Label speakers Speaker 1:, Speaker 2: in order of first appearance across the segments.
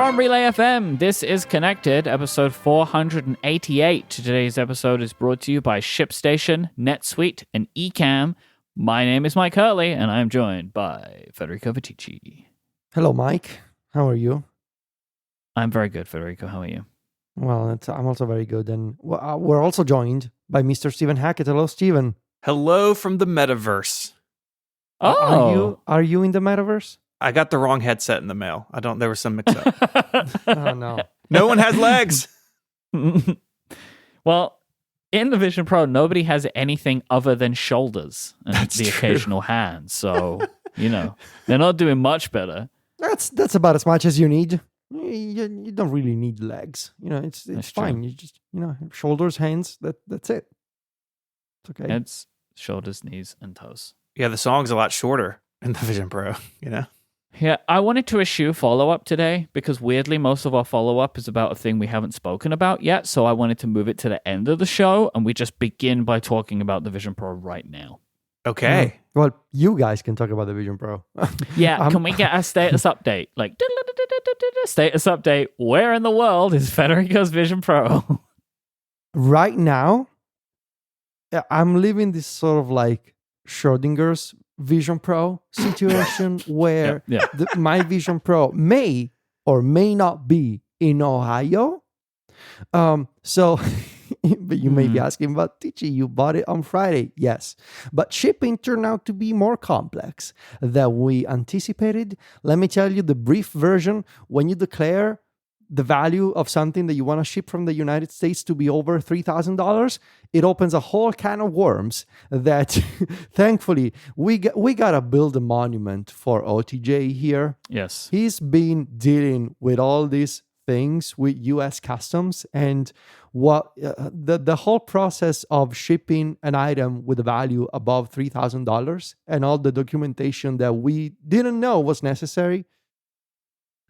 Speaker 1: From Relay FM, this is Connected, episode 488. Today's episode is brought to you by ShipStation, NetSuite, and Ecamm. My name is Myke Hurley, and I'm joined by Federico Vitici.
Speaker 2: Hello, Mike. How are you?
Speaker 1: I'm very good, Federico. How are you?
Speaker 2: Well, I'm also very good. And we're also joined by Mr. Stephen Hackett. Hello, Stephen.
Speaker 3: Hello from the metaverse.
Speaker 2: Are you in the metaverse?
Speaker 3: I got the wrong headset in the mail. There was some mix-up.
Speaker 2: Oh, no.
Speaker 3: No one has legs.
Speaker 1: Well, in the Vision Pro, nobody has anything other than shoulders and
Speaker 3: That's
Speaker 1: the
Speaker 3: true.
Speaker 1: occasional hand. So, they're not doing much better.
Speaker 2: That's about as much as you need. You don't really need legs. It's
Speaker 1: That's
Speaker 2: fine.
Speaker 1: true.
Speaker 2: You just, shoulders, hands, that's it. It's okay.
Speaker 1: Heads, shoulders, knees, and toes.
Speaker 3: Yeah, the song's a lot shorter in the Vision Pro,
Speaker 1: Yeah, I wanted to eschew follow-up today because weirdly most of our follow-up is about a thing we haven't spoken about yet, so I wanted to move it to the end of the show and we just begin by talking about the Vision Pro right now.
Speaker 3: Okay.
Speaker 2: Well, you guys can talk about the Vision Pro.
Speaker 1: Yeah, can we get a status update? Like, status update, where in the world is Federico's Vision Pro?
Speaker 2: Right now, I'm living this sort of like Schrodinger's Vision Pro situation where my Vision Pro may or may not be in Ohio. But you may be asking, but Tichi, you bought it on Friday. Yes, but shipping turned out to be more complex than we anticipated. Let me tell you the brief version. When you declare the value of something that you want to ship from the United States to be over $3,000, it opens a whole can of worms that thankfully we got to build a monument for OTJ here.
Speaker 1: Yes.
Speaker 2: He's been dealing with all these things with US Customs and the whole process of shipping an item with a value above $3,000 and all the documentation that we didn't know was necessary.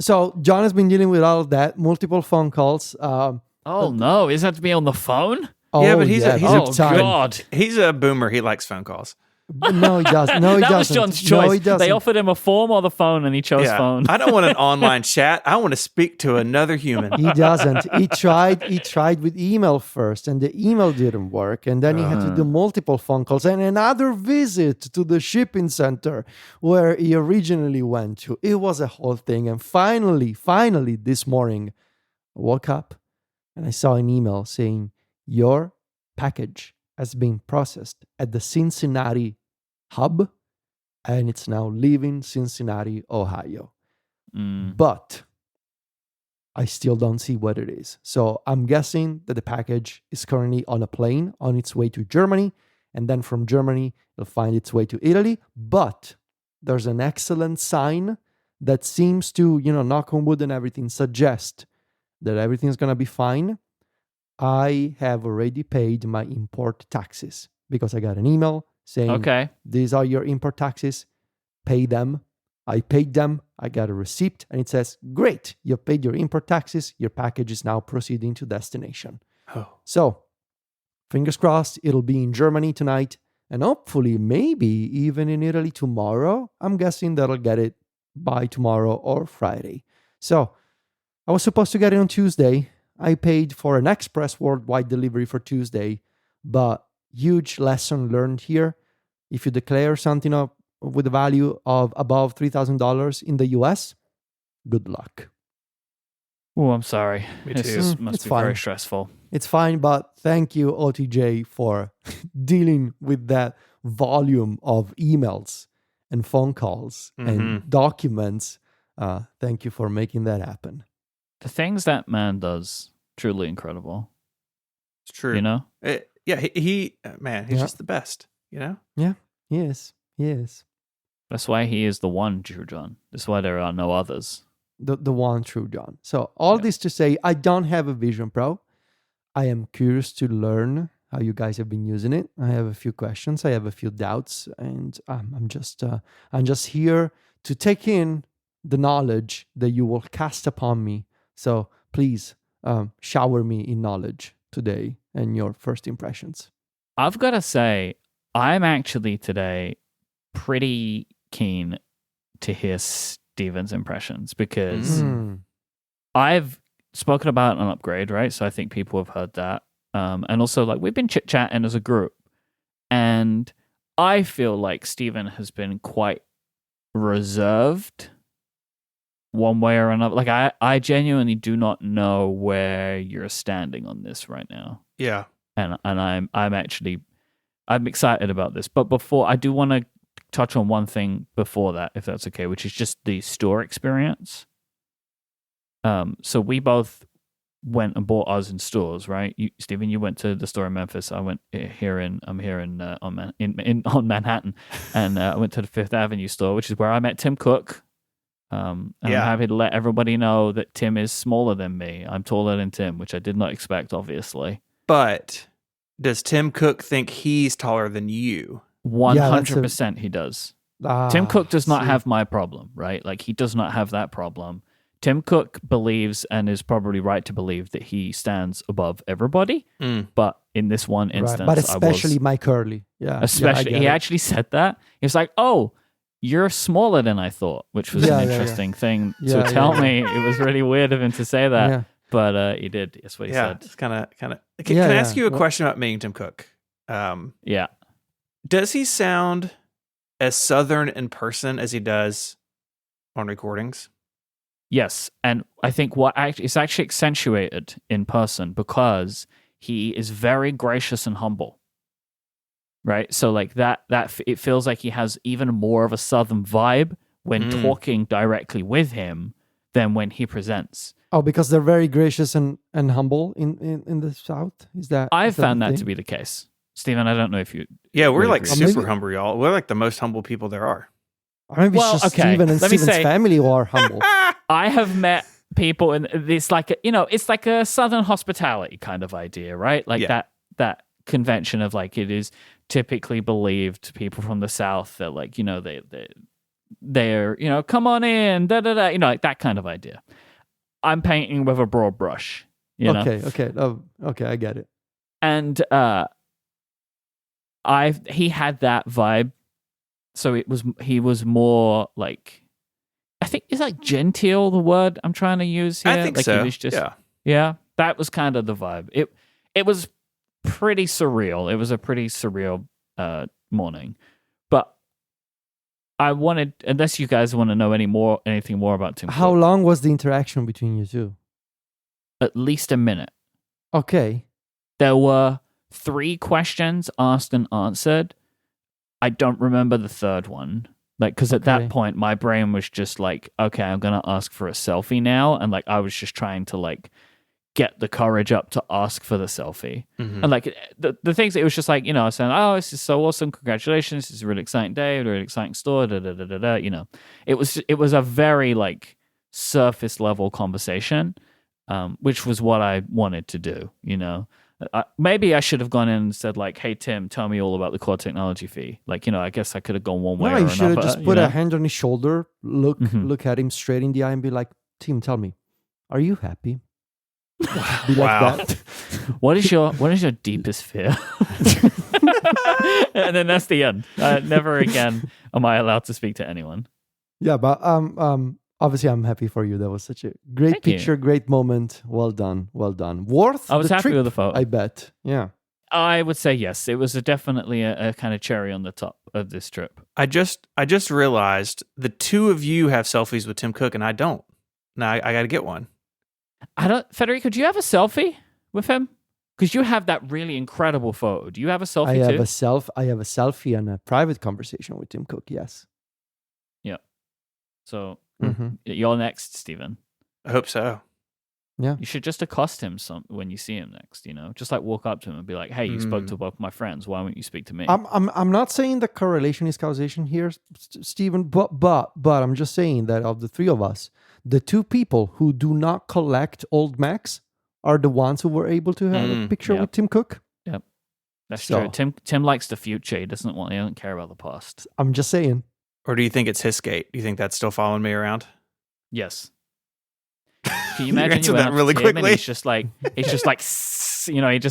Speaker 2: So John has been dealing with all of that, multiple phone calls.
Speaker 1: Oh no, is that to be on the phone?
Speaker 3: Yeah, but he's
Speaker 1: God.
Speaker 3: He's a boomer. He likes phone calls.
Speaker 2: No, he doesn't. No, he
Speaker 1: that
Speaker 2: doesn't.
Speaker 1: was John's choice.
Speaker 2: No, he doesn't.
Speaker 1: They offered him a form or the phone, and he chose phone.
Speaker 3: I don't want an online chat. I want to speak to another human.
Speaker 2: He doesn't. He tried with email first, and the email didn't work. And then he had to do multiple phone calls and another visit to the shipping center where he originally went to. It was a whole thing. And finally, this morning, I woke up and I saw an email saying, your package has been processed at the Cincinnati hub, and it's now leaving Cincinnati, Ohio. But I still don't see what it is. So I'm guessing that the package is currently on a plane on its way to Germany, and then from Germany, it'll find its way to Italy. But there's an excellent sign that seems to, knock on wood and everything, suggest that everything's going to be fine. I have already paid my import taxes because I got an email saying,
Speaker 1: Okay.
Speaker 2: These are your import taxes, pay them. I paid them, I got a receipt, and it says, great, you paid your import taxes, your package is now proceeding to destination.
Speaker 3: Oh.
Speaker 2: So, fingers crossed, it'll be in Germany tonight, and hopefully, maybe even in Italy tomorrow. I'm guessing that I'll get it by tomorrow or Friday. So, I was supposed to get it on Tuesday. I paid for an express worldwide delivery for Tuesday, but huge lesson learned here. If you declare something with a value of above $3,000 in the US, good luck.
Speaker 1: Oh, I'm sorry.
Speaker 3: Me
Speaker 1: This
Speaker 3: too.
Speaker 1: must
Speaker 2: It's
Speaker 1: be
Speaker 2: fine.
Speaker 1: very stressful.
Speaker 2: It's fine, but thank you, OTJ, for dealing with that volume of emails and phone calls and documents. Thank you for making that happen.
Speaker 1: The things that man does, truly incredible.
Speaker 3: It's true.
Speaker 1: You know?
Speaker 3: He's
Speaker 2: Yeah.
Speaker 3: just the best,
Speaker 2: Yeah, he is.
Speaker 1: That's why he is the one true John. That's why there are no others.
Speaker 2: The one true John. So all this to say, I don't have a Vision Pro. I am curious to learn how you guys have been using it. I have a few questions. I have a few doubts, and I'm just here to take in the knowledge that you will cast upon me. So please shower me in knowledge today and your first impressions.
Speaker 1: I've got to say, I'm actually today pretty keen to hear Steven's impressions because I've spoken about an upgrade, right? So I think people have heard that. And also, like, we've been chit-chatting as a group. And I feel like Stephen has been quite reserved one way or another. Like, I genuinely do not know where you're standing on this right now.
Speaker 3: Yeah.
Speaker 1: And I'm excited about this. But before, I do want to touch on one thing before that, if that's okay, which is just the store experience. So we both went and bought ours in stores, right? Stephen, you went to the store in Memphis. I went on Manhattan, and I went to the Fifth Avenue store, which is where I met Tim Cook. And I'm happy to let everybody know that Tim is smaller than me. I'm taller than Tim, which I did not expect, obviously.
Speaker 3: But does Tim Cook think he's taller than you?
Speaker 1: 100% he does. Tim Cook does not have my problem, right? Like, he does not have that problem. Tim Cook believes, and is probably right to believe, that he stands above everybody. But in this one instance,
Speaker 2: but especially Myke Hurley. Yeah.
Speaker 1: Especially, he actually said that. He was like, "Oh, you're smaller than I thought," which was an interesting thing to tell me. It was really weird of him to say that. Yeah. But he did. That's what he said.
Speaker 3: It's kind of. Can I ask you a question about meeting Tim Cook?
Speaker 1: Yeah.
Speaker 3: Does he sound as Southern in person as he does on recordings?
Speaker 1: Yes, and I think it's actually accentuated in person because he is very gracious and humble. Right? So like that it feels like he has even more of a Southern vibe when talking directly with him than when he presents.
Speaker 2: Oh, because they're very gracious and humble in the South?
Speaker 1: I've found that to be the case. Stephen, I don't know if you...
Speaker 3: Yeah, we're like super humble, y'all. We're like the most humble people there are.
Speaker 2: Maybe it's just Stephen and Stephen's family who are humble.
Speaker 1: I have met people, and it's like it's like a Southern hospitality kind of idea, right? Like that convention of like, it is typically believed people from the South that like, they're come on in, like that kind of idea. I'm painting with a broad brush,
Speaker 2: Okay, I get it.
Speaker 1: And he had that vibe. So he was more like, I think, is like genteel the word I'm trying to use here?
Speaker 3: I think
Speaker 1: like
Speaker 3: so.
Speaker 1: It was just, yeah, that was kind of the vibe. It was pretty surreal. It was a pretty surreal morning. But I wanted, unless you guys want to know anything more about Tim
Speaker 2: How
Speaker 1: Cook,
Speaker 2: long was the interaction between you two?
Speaker 1: at least a minute.
Speaker 2: Okay.
Speaker 1: There were 3 questions asked and answered. I don't remember the third one. Like, because at that point, my brain was just like, okay, I'm going to ask for a selfie now. And like, I was just trying to like get the courage up to ask for the selfie. And like the things, it was just like, I was saying, oh, this is so awesome. Congratulations. This is a really exciting day, a really exciting store. It was a very like surface level conversation, which was what I wanted to do, maybe I should have gone in and said like, "Hey Tim, tell me all about the core technology fee." Like, I guess I could have gone one way or another.
Speaker 2: No, you should have just put a hand on his shoulder, look at him straight in the eye, and be like, "Tim, tell me, are you happy?" Be like that.
Speaker 1: What is your deepest fear? And then that's the end. Never again am I allowed to speak to anyone.
Speaker 2: Yeah, but obviously, I'm happy for you. That was such a great picture, great moment. Well done. Worth.
Speaker 1: I was happy
Speaker 2: trip,
Speaker 1: with the photo.
Speaker 2: I bet. Yeah.
Speaker 1: I would say yes. It was definitely a kind of cherry on the top of this trip.
Speaker 3: I just realized the 2 of you have selfies with Tim Cook, and I don't. Now I got to get one.
Speaker 1: Federico, do you have a selfie with him? Because you have that really incredible photo. Do you have a selfie too?
Speaker 2: I have a selfie and a private conversation with Tim Cook. Yes.
Speaker 1: Yeah. So. You're next, Stephen.
Speaker 3: I hope so.
Speaker 2: Yeah.
Speaker 1: You should just accost him when you see him next, Just like walk up to him and be like, "Hey, you spoke to both my friends. Why won't you speak to me?"
Speaker 2: I'm not saying that correlation is causation here, Stephen, but I'm just saying that of the 3 of us, the 2 people who do not collect old Macs are the ones who were able to have a picture with Tim Cook.
Speaker 1: Yep. That's true. Tim likes the future. He doesn't care about the past.
Speaker 2: I'm just saying.
Speaker 3: Or do you think it's his skate? Do you think that's still following me around?
Speaker 1: Yes. Can you imagine you
Speaker 3: that really quickly?
Speaker 1: And he's just like, he just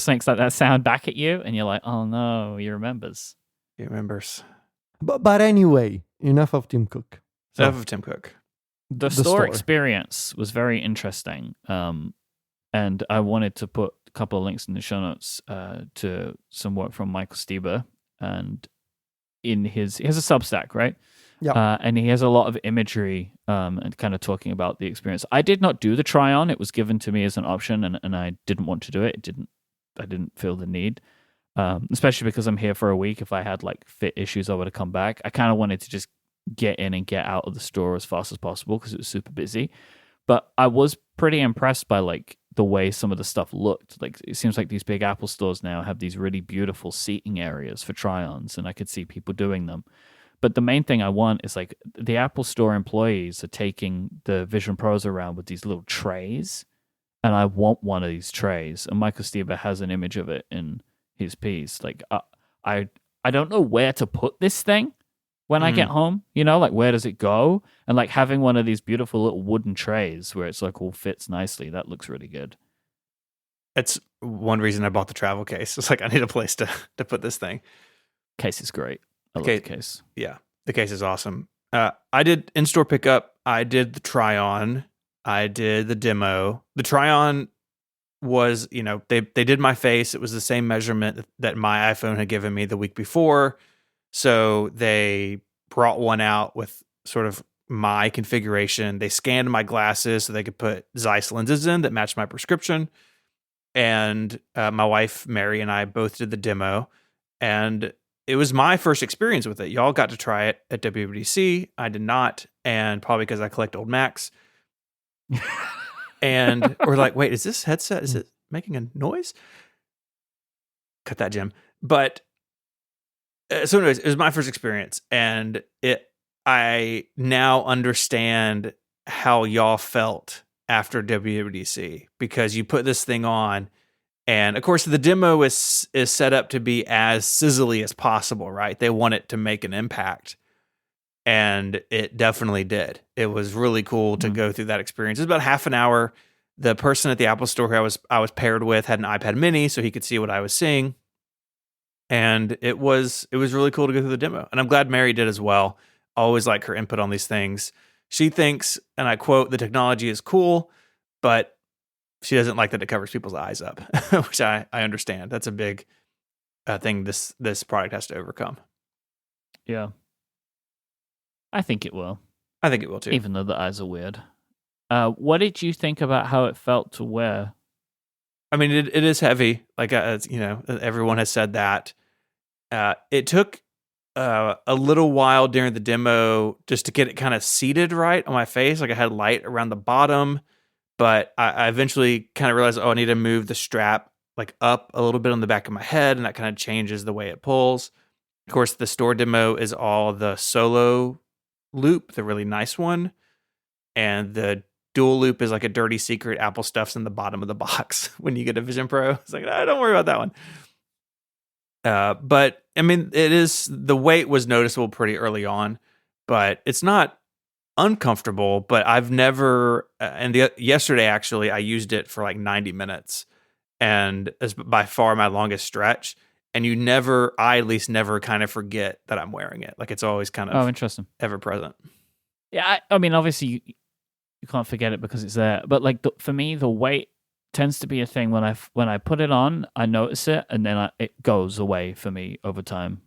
Speaker 1: makes like that sound back at you, and you're like, oh no, he remembers.
Speaker 3: He remembers.
Speaker 2: But anyway, enough of Tim Cook.
Speaker 3: Enough of Tim Cook.
Speaker 1: The store experience was very interesting. And I wanted to put a couple of links in the show notes to some work from Myke and Stephen. And he has a Substack, right?
Speaker 2: Yeah.
Speaker 1: And he has a lot of imagery and kind of talking about the experience. I did not do the try on. It was given to me as an option, and I didn't want to do it. I didn't feel the need, especially because I'm here for a week. If I had like fit issues, I would have come back. I kind of wanted to just get in and get out of the store as fast as possible because it was super busy. But I was pretty impressed by like the way some of the stuff looked. Like it seems like these big Apple stores now have these really beautiful seating areas for try-ons, and I could see people doing them. But the main thing I want is like the Apple Store employees are taking the Vision Pros around with these little trays, and I want one of these trays. And Myke and Stephen has an image of it in his piece. Like I don't know where to put this thing when I get home. You know, like where does it go? And like having one of these beautiful little wooden trays where it's like all fits nicely. That looks really good.
Speaker 3: That's one reason I bought the travel case. It's like I need a place to put this thing.
Speaker 1: Case is great. I love the case.
Speaker 3: Yeah, the case is awesome. I did in-store pickup. I did the try-on. I did the demo. The try-on was, they did my face. It was the same measurement that my iPhone had given me the week before. So they brought one out with sort of my configuration. They scanned my glasses so they could put Zeiss lenses in that matched my prescription. And my wife, Mary, and I both did the demo. And it was my first experience with it. Y'all got to try it at WWDC. I did not, and probably because I collect old Macs. And we're like, wait, is this headset, is it making a noise? Cut that, Jim. But so anyways, it was my first experience, and I now understand how y'all felt after WWDC, because you put this thing on. And of course, the demo is set up to be as sizzly as possible, right? They want it to make an impact. And it definitely did. It was really cool to go through that experience. It was about half an hour. The person at the Apple Store who I was paired with had an iPad mini, so he could see what I was seeing. And it was really cool to go through the demo. And I'm glad Mary did as well. I always like her input on these things. She thinks, and I quote, the technology is cool, but she doesn't like that it covers people's eyes up, which I understand. That's a big thing this product has to overcome.
Speaker 1: Yeah. I think it will.
Speaker 3: I think it will too.
Speaker 1: Even though the eyes are weird. What did you think about how it felt to wear?
Speaker 3: I mean, it is heavy. Like, everyone has said that. It took a little while during the demo just to get it kind of seated right on my face. Like I had light around the bottom. But I eventually kind of realized, I need to move the strap like up a little bit on the back of my head, and that kind of changes the way it pulls. Of course, the store demo is all the solo loop, the really nice one, and the dual loop is like a dirty secret Apple stuff's in the bottom of the box when you get a Vision Pro. It's like, don't worry about that one. But I mean, the weight was noticeable pretty early on, but it's not uncomfortable. But I've never, yesterday actually, I used it for like 90 minutes, and it's by far my longest stretch. And I at least never kind of forget that I'm wearing it. Like it's always kind of
Speaker 1: interesting,
Speaker 3: ever present.
Speaker 1: Yeah, I mean, obviously you can't forget it because it's there. But like for me, the weight tends to be a thing when I put it on, I notice it, and then it goes away for me over time.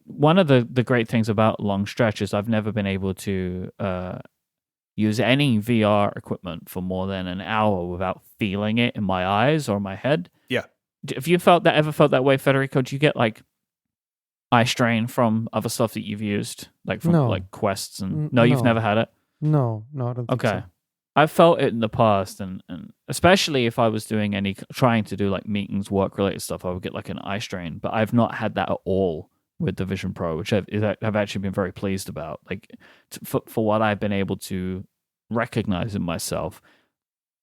Speaker 1: One of the great things about long stretches, I've never been able to use any VR equipment for more than an hour without feeling it in my eyes or my head.
Speaker 3: Yeah.
Speaker 1: Have you ever felt that way, Federico? Do you get like eye strain from other stuff that you've used, like from like Quests and? No, you've never had it.
Speaker 2: No, I don't think so.
Speaker 1: I've felt it in the past, and especially if I was trying to do like meetings, work related stuff, I would get like an eye strain. But I've not had that at all with the Vision Pro, which I've actually been very pleased about. Like for what I've been able to recognize in myself,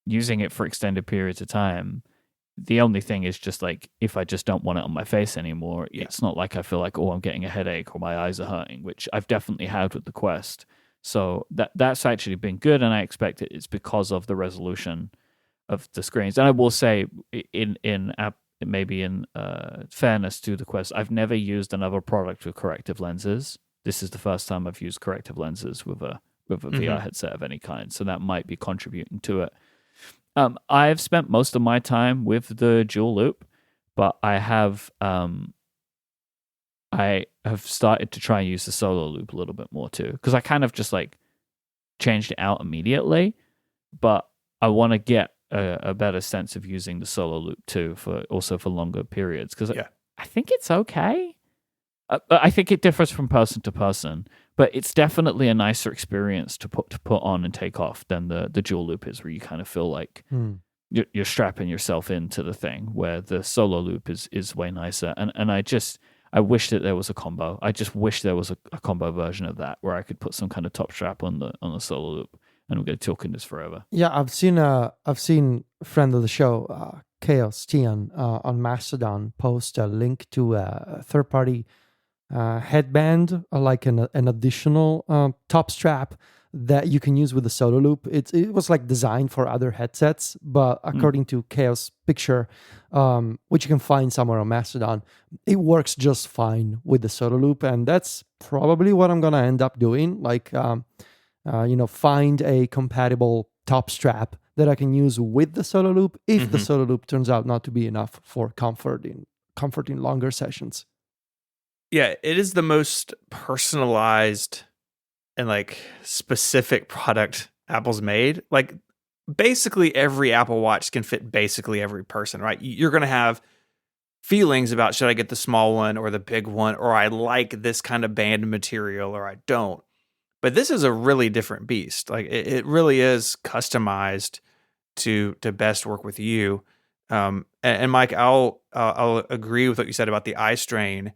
Speaker 1: using it for extended periods of time. The only thing is just like if I just don't want it on my face anymore, it's not like I feel like, I'm getting a headache or my eyes are hurting, which I've definitely had with the Quest. So that's actually been good, and I expect it's because of the resolution of the screens. And I will say, in fairness to the Quest, I've never used another product with corrective lenses. This is the first time I've used corrective lenses with a with a VR headset of any kind. So that might be contributing to it. I've spent most of my time with the dual loop, but I have started to try and use the solo loop a little bit more too, because I kind of just like changed it out immediately, but I want to get a better sense of using the solo loop too, for longer periods, because I think it's okay. I think it differs from person to person, but it's definitely a nicer experience to put on and take off than the dual loop is, where you kind of feel like you're strapping yourself into the thing, where the solo loop is way nicer. And I wish that there was a combo. I just wish there was a combo version of that where I could put some kind of top strap on the solo loop, and we're going to talk in this forever.
Speaker 2: Yeah, I've seen a friend of the show, Chaos Tian, on Mastodon post a link to a third-party headband, like an additional top strap that you can use with the solo loop. It was like designed for other headsets, but according to Chaos Picture, which you can find somewhere on Mastodon, it works just fine with the solo loop, and that's probably what I'm gonna end up doing. Like, find a compatible top strap that I can use with the solo loop if the solo loop turns out not to be enough for comfort in longer sessions.
Speaker 3: Yeah, it is the most personalized and like specific product Apple's made. Like basically every Apple Watch can fit basically every person, right? You're going to have feelings about, should I get the small one or the big one, or I like this kind of band material or I don't. But this is a really different beast. Like it really is customized to best work with you. And Myke, I'll agree with what you said about the eye strain.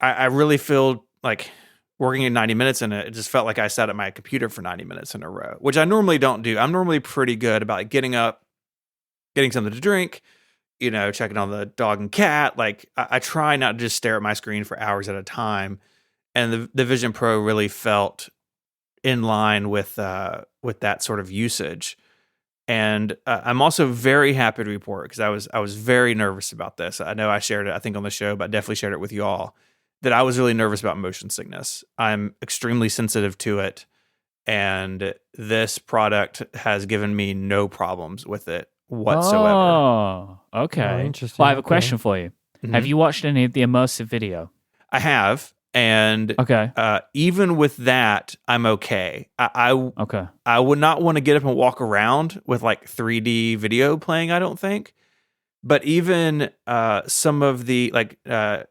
Speaker 3: I really feel like working in 90 minutes in it just felt like I sat at my computer for 90 minutes in a row, which I normally don't do. I'm normally pretty good about getting up, getting something to drink, checking on the dog and cat. Like I try not to just stare at my screen for hours at a time. And the Vision Pro really felt in line with that sort of usage. And I'm also very happy to report, because I was very nervous about this. I know I shared it, I think, on the show, but I definitely shared it with you all, that I was really nervous about motion sickness. I'm extremely sensitive to it, and this product has given me no problems with it whatsoever.
Speaker 1: Oh, okay.
Speaker 2: Oh, interesting.
Speaker 1: Well, I have a question for you. Have you watched any of the immersive video?
Speaker 3: I have. And even with that, I'm okay. I would not want to get up and walk around with like 3D video playing, I don't think. But even some of the like NASA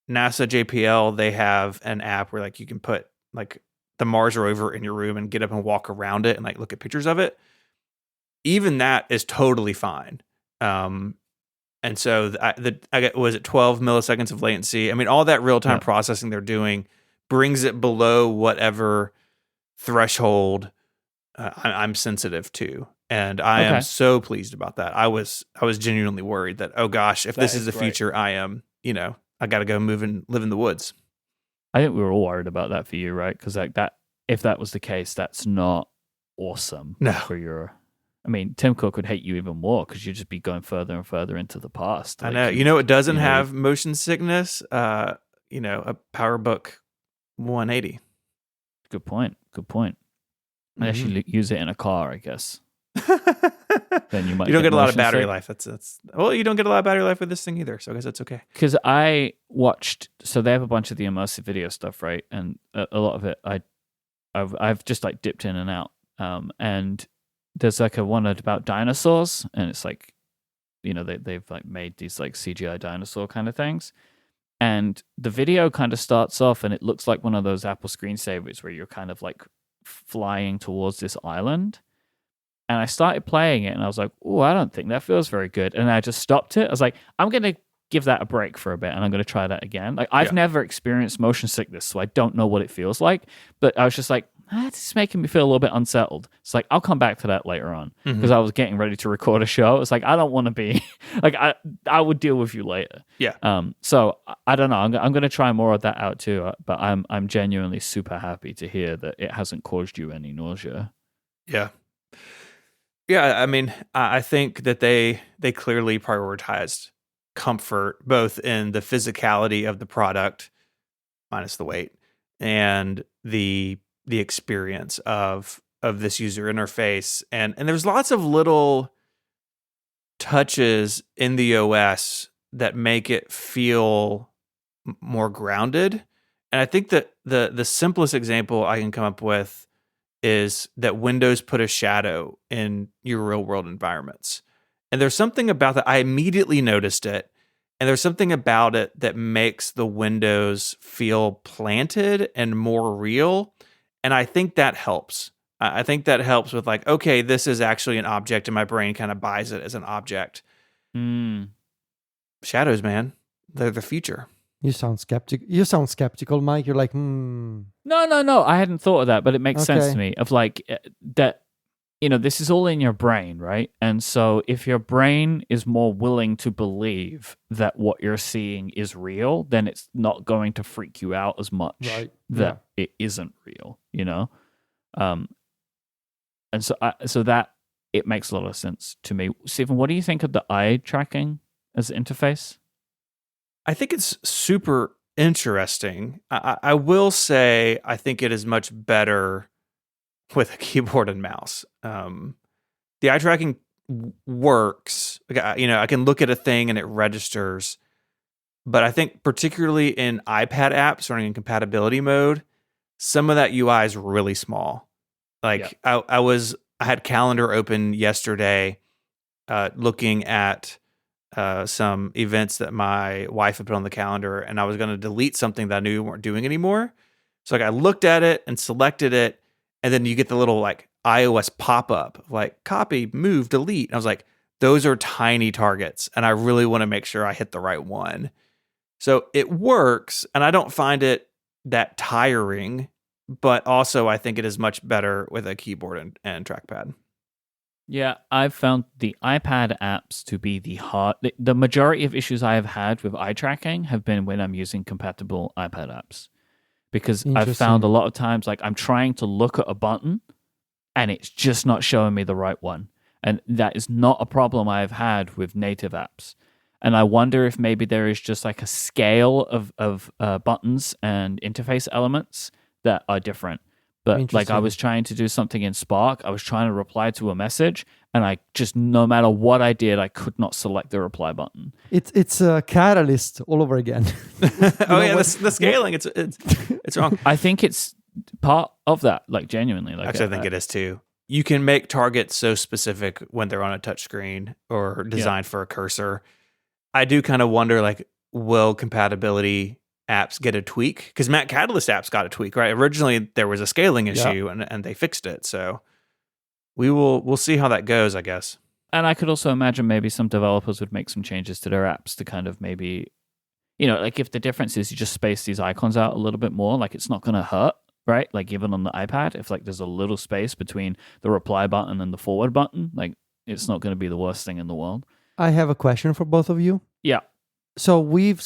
Speaker 3: JPL, they have an app where like you can put like the Mars rover in your room and get up and walk around it and like look at pictures of it. Even that is totally fine. And so I got, was it 12 milliseconds of latency? I mean, all that real-time processing they're doing brings it below whatever threshold I'm sensitive to. And I am so pleased about that. I was genuinely worried that, oh gosh, if this is the future, I am, I got to go live in the woods.
Speaker 1: I think we were all worried about that for you, right? Because like that, if that was the case, that's not awesome for your... I mean, Tim Cook would hate you even more, because you'd just be going further and further into the past.
Speaker 3: Like, I know. It doesn't have motion sickness. A PowerBook 180.
Speaker 1: Good point. Unless you use it in a car, I guess. Then you might.
Speaker 3: You don't get a lot of battery life. That's well, you don't get a lot of battery life with this thing either. So I guess that's okay.
Speaker 1: Because I watched. So they have a bunch of the immersive video stuff, right? And a lot of it, I've just like dipped in and out. And there's like a one about dinosaurs, and it's like, they've like made these like CGI dinosaur kind of things. And the video kind of starts off and it looks like one of those Apple screensavers where you're kind of like flying towards this island. And I started playing it and I was like, oh, I don't think that feels very good. And I just stopped it. I was like, I'm going to give that a break for a bit and I'm going to try that again. Like I've never experienced motion sickness, so I don't know what it feels like. But I was just like, it's making me feel a little bit unsettled. It's like, I'll come back to that later on, because I was getting ready to record a show. It's like, I don't want to be like, I would deal with you later.
Speaker 3: Yeah.
Speaker 1: So I don't know. I'm going to try more of that out too. But I'm genuinely super happy to hear that it hasn't caused you any nausea.
Speaker 3: Yeah. Yeah. I mean, I think that they clearly prioritized comfort, both in the physicality of the product minus the weight and the the experience of this user interface. And there's lots of little touches in the OS that make it feel more grounded. And I think that the simplest example I can come up with is that Windows put a shadow in your real world environments. And there's something about that. I immediately noticed it. And there's something about it that makes the windows feel planted and more real. And I think that helps. I think that helps with like, okay, this is actually an object, and my brain kind of buys it as an object. Shadows, man, they're the future.
Speaker 2: You sound skeptical, Mike. You're like,
Speaker 1: No. I hadn't thought of that, but it makes sense to me. Of like that, this is all in your brain, right? And so if your brain is more willing to believe that what you're seeing is real, then it's not going to freak you out as much that it isn't real, And so that it makes a lot of sense to me. Stephen, what do you think of the eye tracking as an interface?
Speaker 3: I think it's super interesting. I will say I think it is much better with a keyboard and mouse. The eye tracking works. I can look at a thing and it registers. But I think particularly in iPad apps running in compatibility mode, some of that UI is really small. Like I had Calendar open yesterday, looking at some events that my wife had put on the calendar, and I was going to delete something that I knew we weren't doing anymore. So like I looked at it and selected it, and then you get the little like iOS pop-up, like copy, move, delete. And I was like, those are tiny targets, and I really want to make sure I hit the right one. So it works, and I don't find it that tiring, but also I think it is much better with a keyboard and trackpad.
Speaker 1: Yeah, I've found the iPad apps to be the majority of issues I have had with eye tracking have been when I'm using compatible iPad apps. Because I've found a lot of times, like I'm trying to look at a button and it's just not showing me the right one. And that is not a problem I've had with native apps. And I wonder if maybe there is just like a scale of buttons and interface elements that are different. But like I was trying to do something in Spark, I was trying to reply to a message, and I just, no matter what I did, I could not select the reply button.
Speaker 2: It's a Catalyst all over again.
Speaker 3: The scaling, it's wrong.
Speaker 1: I think it's part of that, like genuinely. Like
Speaker 3: actually, I think it is too. You can make targets so specific when they're on a touchscreen or designed for a cursor. I do kind of wonder, like, will compatibility apps get a tweak? Because Mac Catalyst apps got a tweak, right? Originally, there was a scaling issue, and they fixed it. So we'll see how that goes, I guess.
Speaker 1: And I could also imagine maybe some developers would make some changes to their apps to kind of maybe, like if the difference is you just space these icons out a little bit more, like it's not going to hurt, right? Like even on the iPad, if like there's a little space between the reply button and the forward button, like it's not going to be the worst thing in the world.
Speaker 2: I have a question for both of you.
Speaker 1: Yeah.
Speaker 2: So we've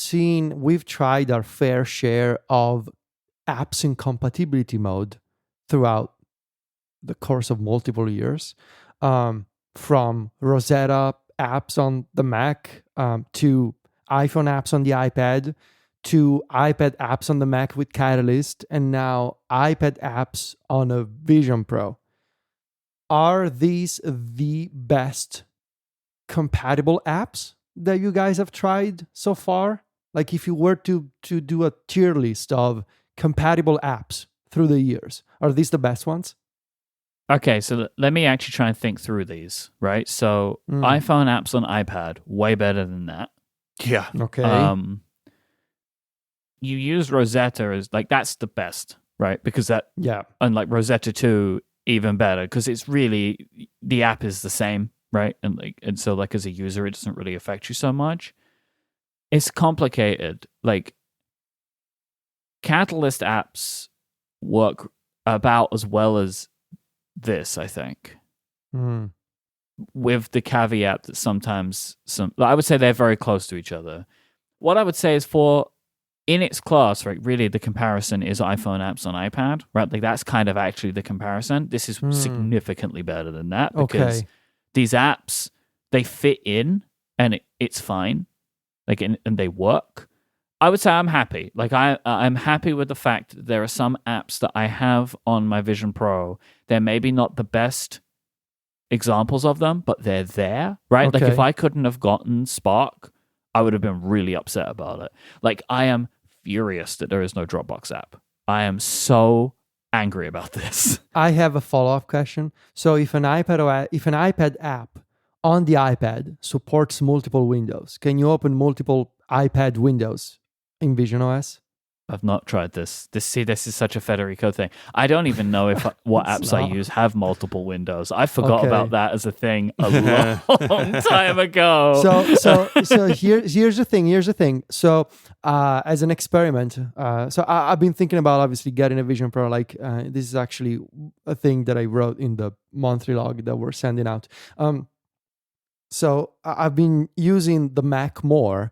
Speaker 2: tried our fair share of apps in compatibility mode throughout the course of multiple years, from Rosetta apps on the Mac, to iPhone apps on the iPad, to iPad apps on the Mac with Catalyst, and now iPad apps on a Vision Pro. Are these the best compatible apps that you guys have tried so far? Like if you were to do a tier list of compatible apps through the years, are these the best ones?
Speaker 1: Okay, so let me actually try and think through these, right? So iPhone apps on iPad, way better than that.
Speaker 3: Yeah.
Speaker 2: Okay.
Speaker 1: You use Rosetta as like, that's the best, right? Because that, and like Rosetta 2, even better, because it's really, the app is the same, right? And so like as a user, it doesn't really affect you so much. It's complicated. Like Catalyst apps work about as well as this, I think. With the caveat that sometimes I would say they're very close to each other. What I would say is in its class, right, really the comparison is iPhone apps on iPad, right? Like that's kind of actually the comparison. This is significantly better than that because these apps, they fit in and it's fine. Like, and they work. I would say I'm happy. Like I'm happy with the fact that there are some apps that I have on my Vision Pro. They're maybe not the best examples of them, but they're there, right? Like if
Speaker 2: Okay.
Speaker 1: I couldn't have gotten Spark, I would have been really upset about it. Like I am furious that there is no Dropbox app. I am so angry about this.
Speaker 2: I have a follow-up question. So if an iPad app on the iPad supports multiple windows, can you open multiple iPad windows in Vision OS?
Speaker 1: I've not tried this. This is such a Federico thing. I don't even know if what
Speaker 2: It's
Speaker 1: apps I
Speaker 2: not.
Speaker 1: use have multiple windows. I forgot
Speaker 2: Okay.
Speaker 1: about that as a thing a long time ago.
Speaker 2: So here's the thing. So as an experiment, I've been thinking about obviously getting a Vision Pro. Like this is actually a thing that I wrote in the monthly log that we're sending out. So I've been using the Mac more,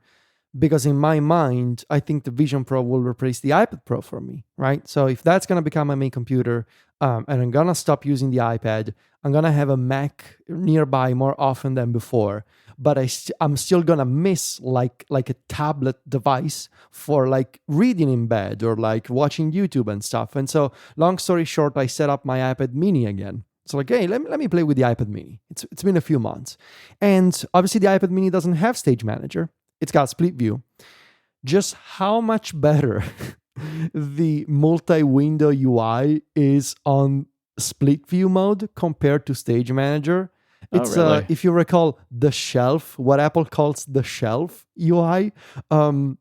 Speaker 2: because in my mind, I think the Vision Pro will replace the iPad Pro for me, right? So if that's going to become my main computer, and I'm going to stop using the iPad, I'm going to have a Mac nearby more often than before. But I'm still going to miss like a tablet device for like reading in bed or like watching YouTube and stuff. And so long story short, I set up my iPad mini again. So like, hey, let me play with the iPad mini. It's been a few months. And obviously the iPad mini doesn't have Stage Manager. It's got split view. Just how much better the multi-window UI is on split view mode compared to Stage Manager. It's
Speaker 1: really?
Speaker 2: if you recall the shelf, what Apple calls the shelf UI,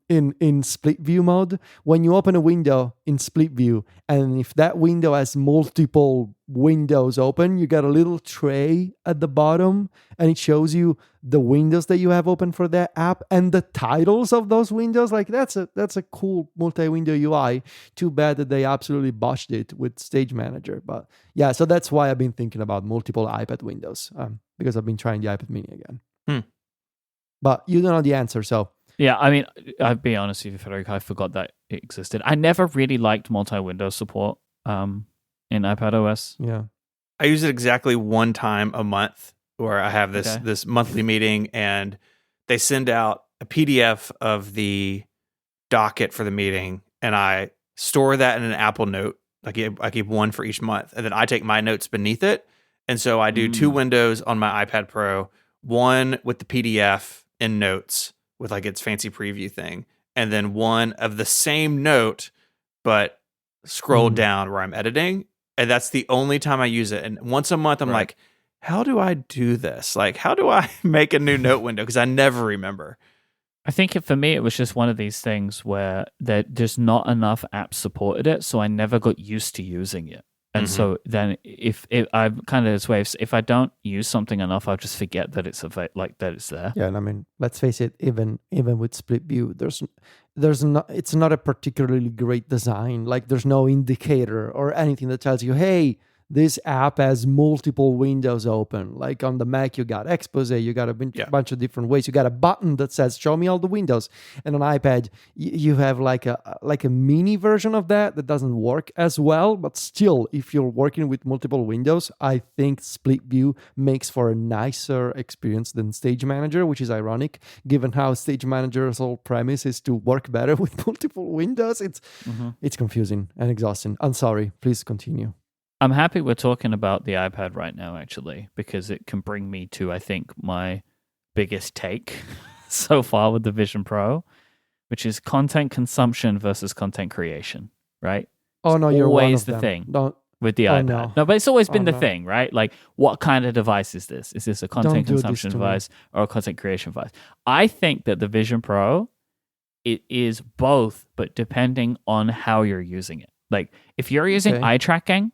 Speaker 2: in split view mode. When you open a window in split view, and if that window has multiple windows open, you get a little tray at the bottom, and it shows you the windows that you have open for that app and the titles of those windows. Like that's a cool multi-window UI. Too bad that they absolutely botched it with Stage Manager. But yeah, so that's why I've been thinking about multiple iPad windows, because I've been trying the iPad mini again. But you don't know the answer, so
Speaker 1: Yeah, I mean, I'll be honest with you, Federico, I forgot that it existed. I never really liked multi-window support in iPad OS.
Speaker 2: yeah.
Speaker 3: I use it exactly one time a month, where I have
Speaker 1: Okay.
Speaker 3: this monthly meeting, and they send out a PDF of the docket for the meeting, and I store that in an Apple Note. I keep one for each month, and then I take my notes beneath it. And so I do two windows on my iPad Pro, one with the PDF in Notes with like its fancy preview thing, and then one of the same note but scrolled down where I'm editing. And that's the only time I use it. And once a month, I'm
Speaker 1: Right.
Speaker 3: like, how do I do this? Like, how do I make a new note window? Because I never remember.
Speaker 1: I think for me, it was just one of these things where there's not enough apps supported it, so I never got used to using it. And so then if I'm kind of this way, if I don't use something enough, I'll just forget that it's that it's there.
Speaker 2: Yeah, and I mean, let's face it, even with split view, there's not it's not a particularly great design. Like there's no indicator or anything that tells you, hey, this app has multiple windows open. Like on the Mac, you got Expose, you got a bunch of different ways. You got a button that says "Show me all the windows," and on iPad, you have like a mini version of that doesn't work as well. But still, if you're working with multiple windows, I think split view makes for a nicer experience than Stage Manager, which is ironic given how Stage Manager's whole premise is to work better with multiple windows. It's confusing and exhausting. I'm sorry. Please continue.
Speaker 1: I'm happy we're talking about the iPad right now, actually, because it can bring me to, I think, my biggest take so far with the Vision Pro, which is content consumption versus content creation, right?
Speaker 2: Oh no,
Speaker 1: It's
Speaker 2: you're one
Speaker 1: always
Speaker 2: of
Speaker 1: the
Speaker 2: them.
Speaker 1: thing
Speaker 2: Don't
Speaker 1: with the
Speaker 2: Oh,
Speaker 1: iPad.
Speaker 2: no.
Speaker 1: But it's always been
Speaker 2: Oh,
Speaker 1: the
Speaker 2: no.
Speaker 1: thing, right? Like, what kind of device is this? Is this a content
Speaker 2: do this
Speaker 1: consumption
Speaker 2: to me.
Speaker 1: device or a content creation device? I think that the Vision Pro, it is both, but depending on how you're using it. Like, if you're using
Speaker 2: Okay.
Speaker 1: eye tracking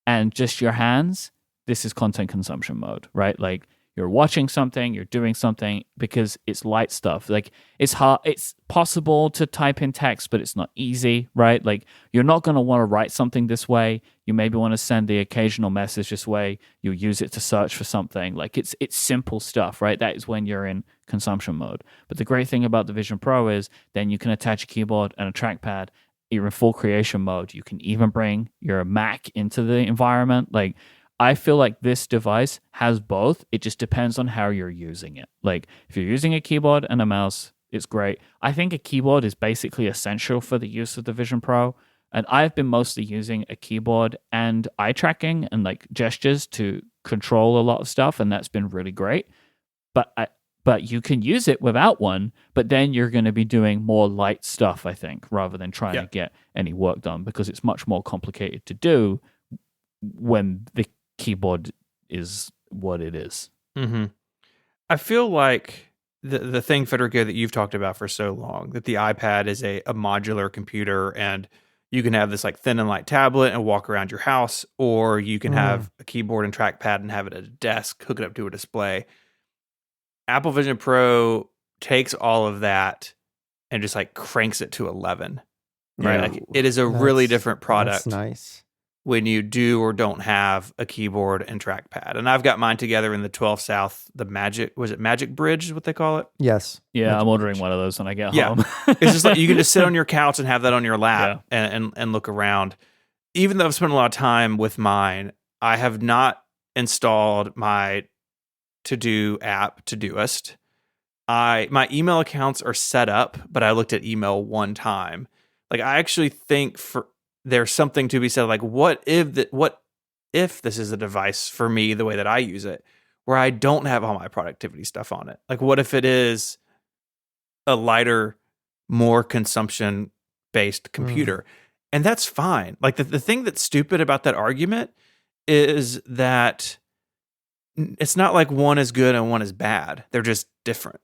Speaker 1: and just your hands, this is content consumption mode, right? Like you're watching something, you're doing something because it's light stuff. Like it's hard, it's possible to type in text, but it's not easy, right? Like you're not going to want to write something this way. You maybe want to send the occasional message this way. You use it to search for something. Like it's simple stuff, right? That is when you're in consumption mode. But the great thing about the Vision Pro is then you can attach a keyboard and a trackpad. You're in full creation mode. You can even bring your Mac into the environment. Like, I feel like this device has both. It just depends on how you're using it. Like, if you're using a keyboard and a mouse, It's great. I think a keyboard is basically essential for the use of the Vision Pro. And I've been mostly using a keyboard and eye tracking and like gestures to control a lot of stuff. And that's been really great. But you can use it without one, but then you're going to be doing more light stuff, I think, rather than trying to get any work done, because it's much more complicated to do when the keyboard is what it is.
Speaker 3: Mm-hmm. I feel like the thing, Federico, that you've talked about for so long, that the iPad is a modular computer, and you can have this like thin and light tablet and walk around your house, or you can have a keyboard and trackpad and have it at a desk, hook it up to a display. Apple Vision Pro takes all of that and just like cranks it to 11. Right?
Speaker 2: Yeah.
Speaker 3: Like, it is a really different product.
Speaker 2: That's nice.
Speaker 3: When you do or don't have a keyboard and trackpad. And I've got mine together in the 12 South, the Magic Bridge is what they call it?
Speaker 2: Yes.
Speaker 1: Yeah,
Speaker 2: Magic
Speaker 1: I'm ordering
Speaker 2: Bridge.
Speaker 1: one of those when I get home.
Speaker 3: It's just like you can just sit on your couch and have that on your lap and look around. Even though I've spent a lot of time with mine, I have not installed my to-do app, Todoist. My email accounts are set up, but I looked at email one time. Like, I actually think there's something to be said, like, what if this is a device for me the way that I use it, where I don't have all my productivity stuff on it? Like, what if it is a lighter, more consumption-based computer? And that's fine. Like, the thing that's stupid about that argument is that it's not like one is good and one is bad. They're just different,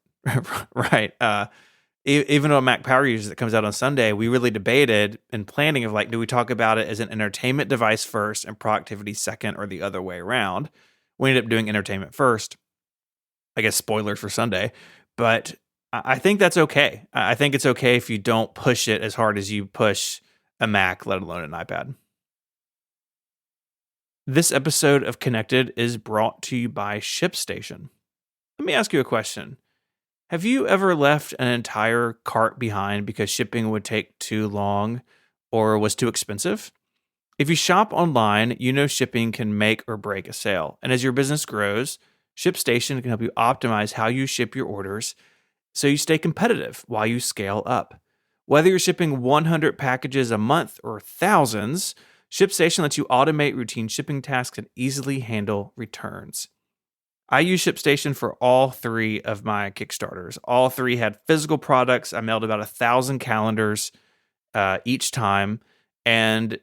Speaker 3: right? Even though a Mac Power Users that comes out on Sunday, we really debated in planning of like, do we talk about it as an entertainment device first and productivity second, or the other way around? We ended up doing entertainment first. I guess spoilers for Sunday, but I think that's okay. I think it's okay if you don't push it as hard as you push a Mac, let alone an iPad. This episode of Connected is brought to you by ShipStation. Let me ask you a question. Have you ever left an entire cart behind because shipping would take too long or was too expensive? If you shop online, you know shipping can make or break a sale. And as your business grows, ShipStation can help you optimize how you ship your orders so you stay competitive while you scale up. Whether you're shipping 100 packages a month or thousands, ShipStation lets you automate routine shipping tasks and easily handle returns. I use ShipStation for all 3 of my Kickstarters. All 3 had physical products. I mailed about 1,000 calendars each time, and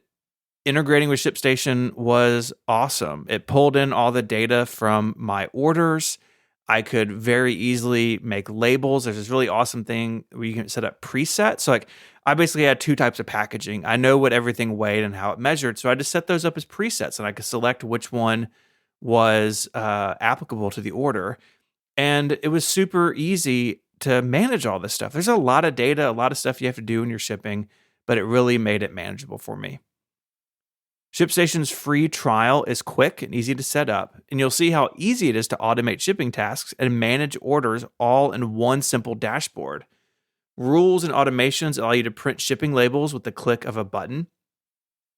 Speaker 3: integrating with ShipStation was awesome. It pulled in all the data from my orders. I could very easily make labels. There's this really awesome thing where you can set up presets. So like, I basically had 2 types of packaging. I know what everything weighed and how it measured, so I just set those up as presets, and I could select which one was applicable to the order. And it was super easy to manage all this stuff. There's a lot of data, a lot of stuff you have to do when you're shipping, but it really made it manageable for me. ShipStation's free trial is quick and easy to set up, and you'll see how easy it is to automate shipping tasks and manage orders all in one simple dashboard. Rules and automations allow you to print shipping labels with the click of a button.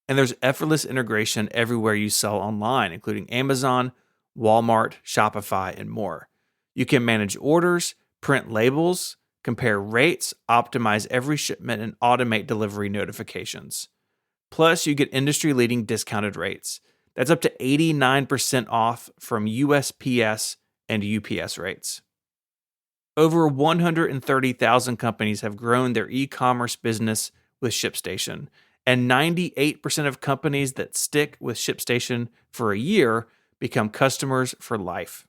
Speaker 3: And there's effortless integration everywhere you sell online, including Amazon, Walmart, Shopify, and more. You can manage orders, print labels, compare rates, optimize every shipment, and automate delivery notifications. Plus, you get industry-leading discounted rates. That's up to 89% off from USPS and UPS rates. Over 130,000 companies have grown their e-commerce business with ShipStation. And 98% of companies that stick with ShipStation for a year become customers for life.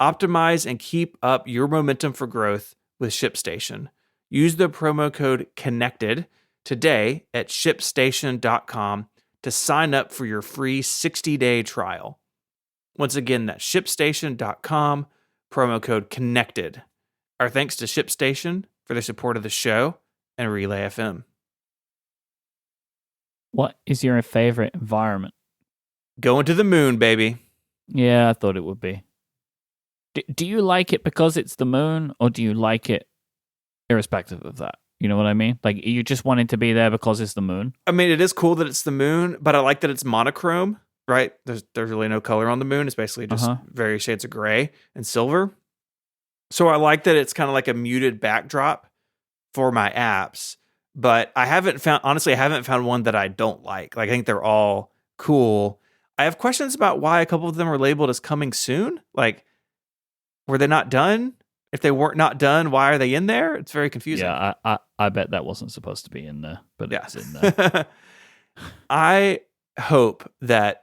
Speaker 3: Optimize and keep up your momentum for growth with ShipStation. Use the promo code CONNECTED today at ShipStation.com to sign up for your free 60-day trial. Once again, that's ShipStation.com, promo code CONNECTED. Our thanks to ShipStation for their support of the show and Relay FM.
Speaker 1: What is your favorite environment?
Speaker 3: Going to the moon, baby.
Speaker 1: Yeah, I thought it would be. Do you like it because it's the moon, or do you like it irrespective of that? You know what I mean? Like, you just want it to be there because it's the moon?
Speaker 3: I mean, it is cool that it's the moon, but I like that it's monochrome, right? There's really no color on the moon. It's basically just various shades of gray and silver. So I like that it's kind of like a muted backdrop for my apps, but I haven't found one that I don't like. Like I think they're all cool. I have questions about why a couple of them are labeled as coming soon. Like, were they not done? If they weren't not done, why are they in there? It's very confusing.
Speaker 1: Yeah, I bet that wasn't supposed to be in there, but
Speaker 3: Yeah.
Speaker 1: it's in there.
Speaker 3: I hope a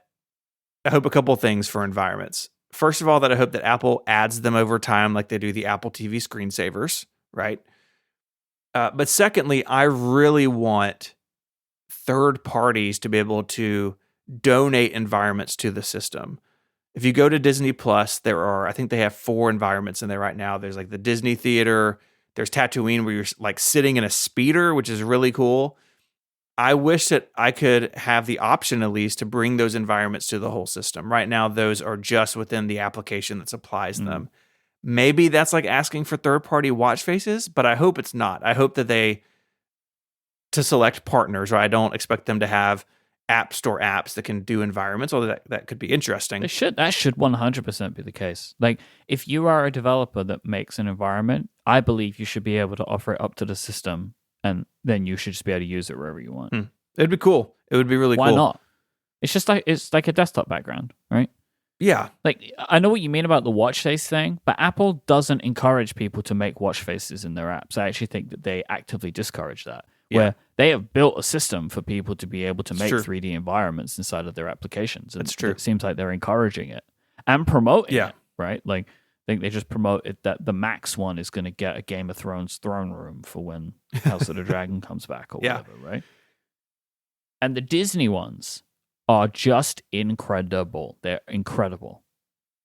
Speaker 3: couple things for environments. First of all, that I hope that Apple adds them over time like they do the Apple TV screensavers, right? But secondly, I really want third parties to be able to donate environments to the system. If you go to Disney Plus, I think they have 4 environments in there right now. There's like the Disney Theater, there's Tatooine where you're like sitting in a speeder, which is really cool. I wish that I could have the option at least to bring those environments to the whole system. Right now, those are just within the application that supplies them. Maybe that's like asking for third-party watch faces, but I hope it's not. I hope that to select partners, right? I don't expect them to have App Store apps that can do environments, although that could be interesting.
Speaker 1: That should 100% be the case. Like, if you are a developer that makes an environment, I believe you should be able to offer it up to the system, and then you should just be able to use it wherever you want.
Speaker 3: It'd be cool. It would be really cool.
Speaker 1: Why not? It's like a desktop background, right?
Speaker 3: Yeah.
Speaker 1: Like, I know what you mean about the watch face thing, but Apple doesn't encourage people to make watch faces in their apps. I actually think that they actively discourage that. Where they have built a system for people to be able to make 3D environments inside of their applications. And
Speaker 3: That's true.
Speaker 1: It seems like they're encouraging it and promoting it, right? Like, I think they just promote it that the Max one is going to get a Game of Thrones throne room for when House of the Dragon comes back or whatever, right? And the Disney ones are just incredible. They're incredible.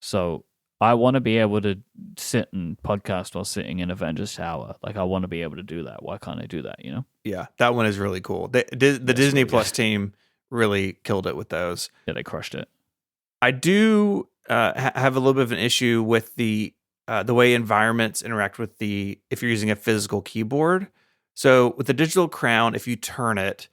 Speaker 1: So I want to be able to sit and podcast while sitting in Avengers Tower. Like, I want to be able to do that. Why can't I do that, you know?
Speaker 3: Yeah, that one is really cool. The Disney Plus team really killed it with those.
Speaker 1: Yeah, they crushed it.
Speaker 3: I do have a little bit of an issue with the way environments interact with if you're using a physical keyboard. So with the digital crown, if you turn it,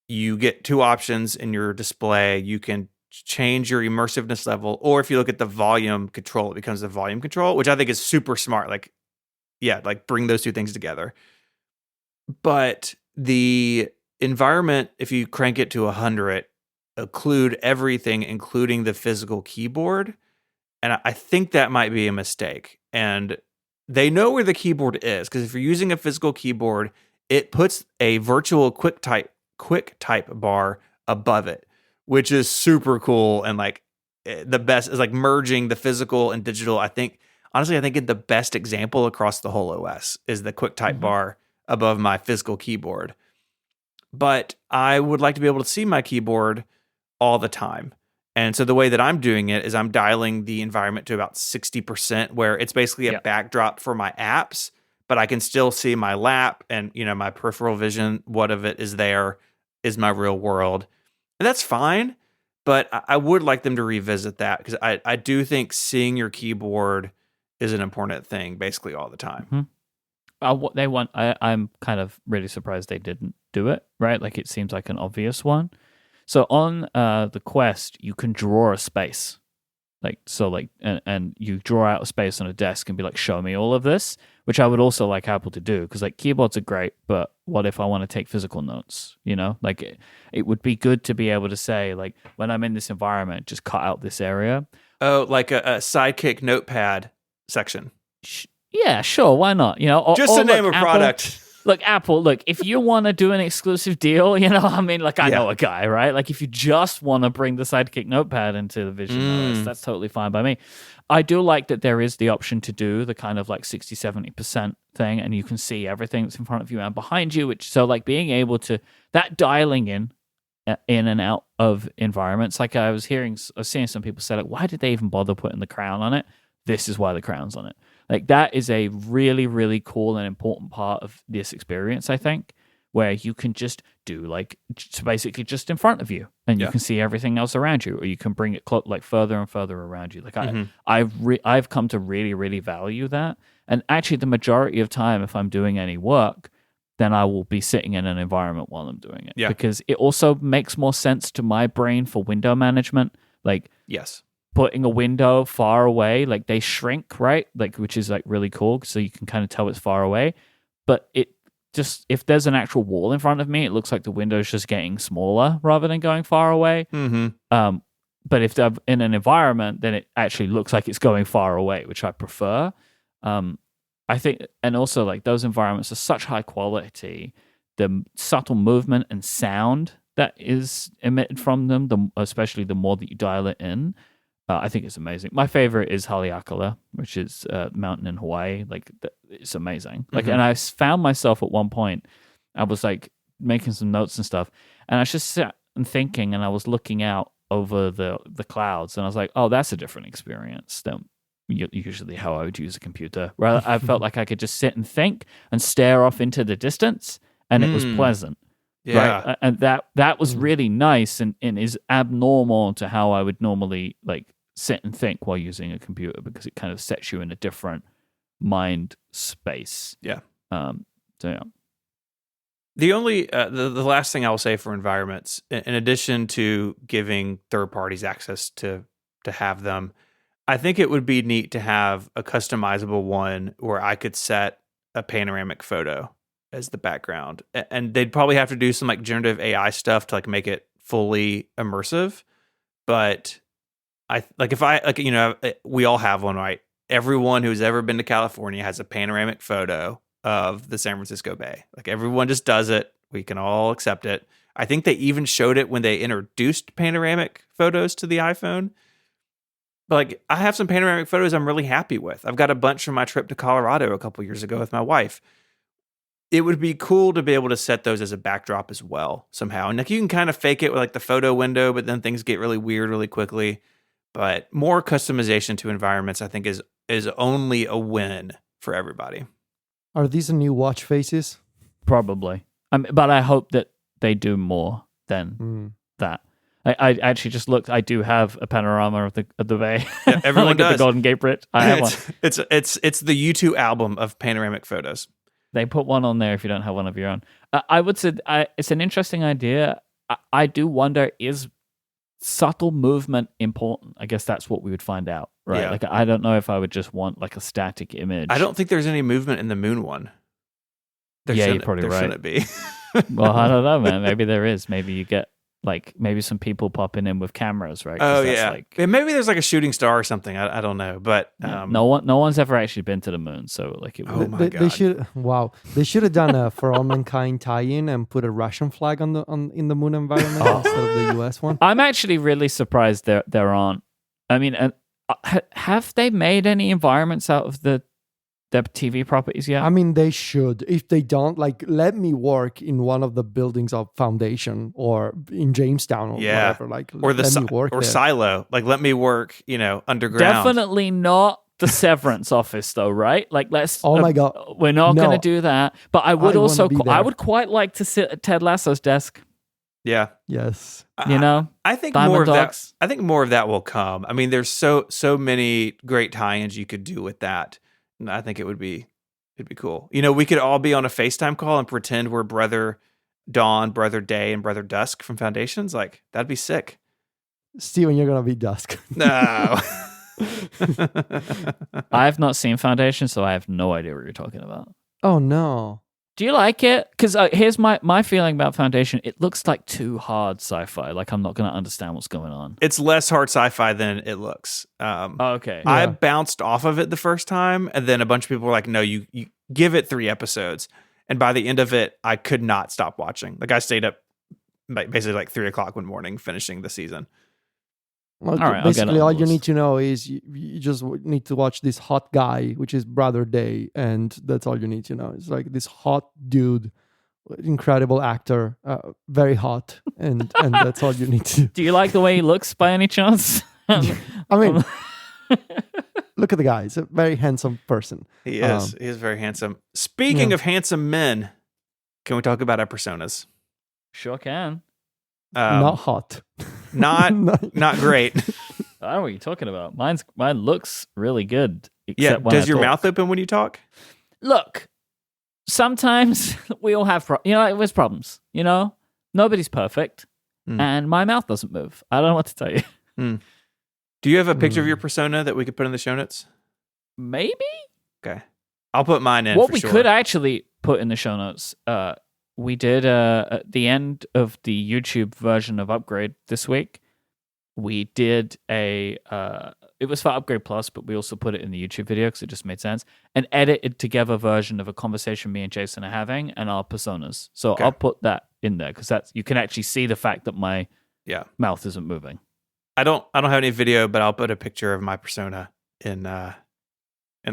Speaker 3: you get 2 options in your display. You can change your immersiveness level, or if you look at the volume control, it becomes the volume control, which I think is super smart. Like bring those 2 things together. But the environment, if you crank it to 100, include everything, including the physical keyboard. And I think that might be a mistake. And they know where the keyboard is, because if you're using a physical keyboard, it puts a virtual quick type bar above it, which is super cool. And like the best is like merging the physical and digital. I think the best example across the whole OS is the quick type bar above my physical keyboard. But I would like to be able to see my keyboard all the time. And so the way that I'm doing it is I'm dialing the environment to about 60%, where it's basically a backdrop for my apps, but I can still see my lap and, my peripheral vision. What of it is there is my real world. And that's fine, but I would like them to revisit that, because I do think seeing your keyboard is an important thing basically all the time.
Speaker 1: What they want, I'm kind of really surprised they didn't do it, right? Like, it seems like an obvious one. So on the Quest, you can draw a space. And you draw out a space on a desk and be like, show me all of this, which I would also like Apple to do, because like keyboards are great, but what if I want to take physical notes? Like it would be good to be able to say, like, when I'm in this environment, just cut out this area.
Speaker 3: Oh, like a Sidekick notepad section.
Speaker 1: Yeah, sure. Why not?
Speaker 3: Just to name a product.
Speaker 1: Apple, if you want to do an exclusive deal, I know a guy, right? Like, if you just want to bring the Sidekick notepad into the Vision OS, that's totally fine by me. I do like that there is the option to do the kind of like 60, 70% thing, and you can see everything that's in front of you and behind you, being able to, that dialing in and out of environments. Like, I was seeing some people say, like, why did they even bother putting the crown on it? This is why the crown's on it. Like, that is a really, really cool and important part of this experience, I think, where you can just do basically just in front of you, and you can see everything else around you, or you can bring it further and further around you. Like, I've come to really, really value that. And actually, the majority of time, if I'm doing any work, then I will be sitting in an environment while I'm doing it, because it also makes more sense to my brain for window management. Like,
Speaker 3: yes.
Speaker 1: putting a window far away, like they shrink, right? Like, which is like really cool, so you can kind of tell it's far away. But it just, if there's an actual wall in front of me, it looks like the window's just getting smaller rather than going far away.
Speaker 3: Mm-hmm.
Speaker 1: But if they're in an environment, then it actually looks like it's going far away, which I prefer. I think, and also like those environments are such high quality. The subtle movement and sound that is emitted from them, especially the more that you dial it in, I think it's amazing. My favorite is Haleakala, which is a mountain in Hawaii. Like, it's amazing. Like, and I found myself at one point, I was like making some notes and stuff, and I just sat and thinking, and I was looking out over the clouds, and I was like, oh, that's a different experience than usually how I would use a computer. Where I felt like I could just sit and think and stare off into the distance, and it was pleasant.
Speaker 3: Yeah.
Speaker 1: Right? And that was really nice and is abnormal to how I would normally like sit and think while using a computer, because it kind of sets you in a different mind space.
Speaker 3: Yeah.
Speaker 1: So yeah.
Speaker 3: The only the last thing I will say for environments, in addition to giving third parties access to have them, I think it would be neat to have a customizable one where I could set a panoramic photo as the background, and they'd probably have to do some like generative AI stuff to like make it fully immersive. But we all have one, right? Everyone who's ever been to California has a panoramic photo of the San Francisco Bay. Like, everyone just does it. We can all accept it. I think they even showed it when they introduced panoramic photos to the iPhone. But like, I have some panoramic photos I'm really happy with. I've got a bunch from my trip to Colorado a couple years ago with my wife. It would be cool to be able to set those as a backdrop as well somehow. And like, you can kind of fake it with like the photo window, but then things get really weird really quickly. But more customization to environments, I think, is only a win for everybody.
Speaker 2: Are these the new watch faces?
Speaker 1: Probably. But I hope that they do more than that. I actually just looked. I do have a panorama of the bay.
Speaker 3: Yeah, everyone
Speaker 1: Look at
Speaker 3: does.
Speaker 1: the Golden Gate Bridge. I have one.
Speaker 3: It's the U2 album of panoramic photos.
Speaker 1: They put one on there if you don't have one of your own. I would say it's an interesting idea. I do wonder, is subtle movement important? I guess that's what we would find out, right?
Speaker 3: Yeah.
Speaker 1: Like, I don't know if I would just want like a static image.
Speaker 3: I don't think there's any movement in the moon one.
Speaker 1: You're probably right.
Speaker 3: Shouldn't be.
Speaker 1: Well, I don't know, man. Maybe there is. Maybe you get like maybe some people popping in with cameras, right?
Speaker 3: Oh yeah. Maybe there's like a shooting star or something. I don't know, but
Speaker 1: no one's ever actually been to the moon, so like it.
Speaker 3: Oh my God.
Speaker 2: They should have done a For All Mankind tie-in and put a Russian flag in the moon environment instead of the US one.
Speaker 1: I'm actually really surprised there aren't. I mean, have they made any environments out of their TV properties yet?
Speaker 2: I mean, they should. If they don't, like, let me work in one of the buildings of Foundation or in Jamestown or whatever. Like,
Speaker 3: or
Speaker 2: let me work
Speaker 3: or
Speaker 2: there.
Speaker 3: Silo. Like, let me work, underground.
Speaker 1: Definitely not the Severance office, though, right? Like, let's.
Speaker 2: Oh my God,
Speaker 1: we're not going to do that. But I would I would quite like to sit at Ted Lasso's desk.
Speaker 3: Yeah.
Speaker 2: Yes.
Speaker 3: I think
Speaker 1: Diamond
Speaker 3: more of
Speaker 1: Dogs.
Speaker 3: that. I think more of that will come. I mean, there's so many great tie-ins you could do with that. I think it'd be cool. We could all be on a FaceTime call and pretend we're Brother Dawn, Brother Day, and Brother Dusk from Foundations. Like, that'd be sick.
Speaker 2: Steven, you're gonna be Dusk.
Speaker 3: No.
Speaker 1: I have not seen Foundation, so I have no idea what you're talking about.
Speaker 2: Oh no.
Speaker 1: Do you like it? Because here's my feeling about Foundation. It looks like too hard sci-fi. Like, I'm not going to understand what's going on.
Speaker 3: It's less hard sci-fi than it looks.
Speaker 1: Okay.
Speaker 3: I bounced off of it the first time, and then a bunch of people were like, no, you give it 3 episodes. And by the end of it, I could not stop watching. Like, I stayed up basically like 3 o'clock one morning finishing the season.
Speaker 2: Well,
Speaker 1: all right,
Speaker 2: basically, all you need to know is you just need to watch this hot guy, which is Brother Day, and that's all you need to know. It's like this hot dude, incredible actor, very hot, and that's all you need to.
Speaker 1: Do you like the way he looks by any chance?
Speaker 2: I mean, look at the guy. He's a very handsome person.
Speaker 3: He is. He is very handsome. Speaking of handsome men, can we talk about our personas?
Speaker 1: Sure can.
Speaker 2: Not hot.
Speaker 3: Not great.
Speaker 1: I don't know what you're talking about. Mine looks really good.
Speaker 3: Yeah. Does your mouth open when you talk?
Speaker 1: Look, sometimes we all have there's problems. Nobody's perfect, and my mouth doesn't move. I don't know what to tell you.
Speaker 3: Do you have a picture of your persona that we could put in the show notes?
Speaker 1: Maybe?
Speaker 3: Okay. I'll put mine in.
Speaker 1: What
Speaker 3: for
Speaker 1: we
Speaker 3: sure.
Speaker 1: could actually put in the show notes, we did at the end of the YouTube version of Upgrade this week, we did it was for Upgrade Plus, but we also put it in the YouTube video because it just made sense, an edited together version of a conversation me and Jason are having and our personas. So I'll put that in there because that's, you can actually see the fact that my mouth isn't moving.
Speaker 3: I don't have any video, but I'll put a picture of my persona in the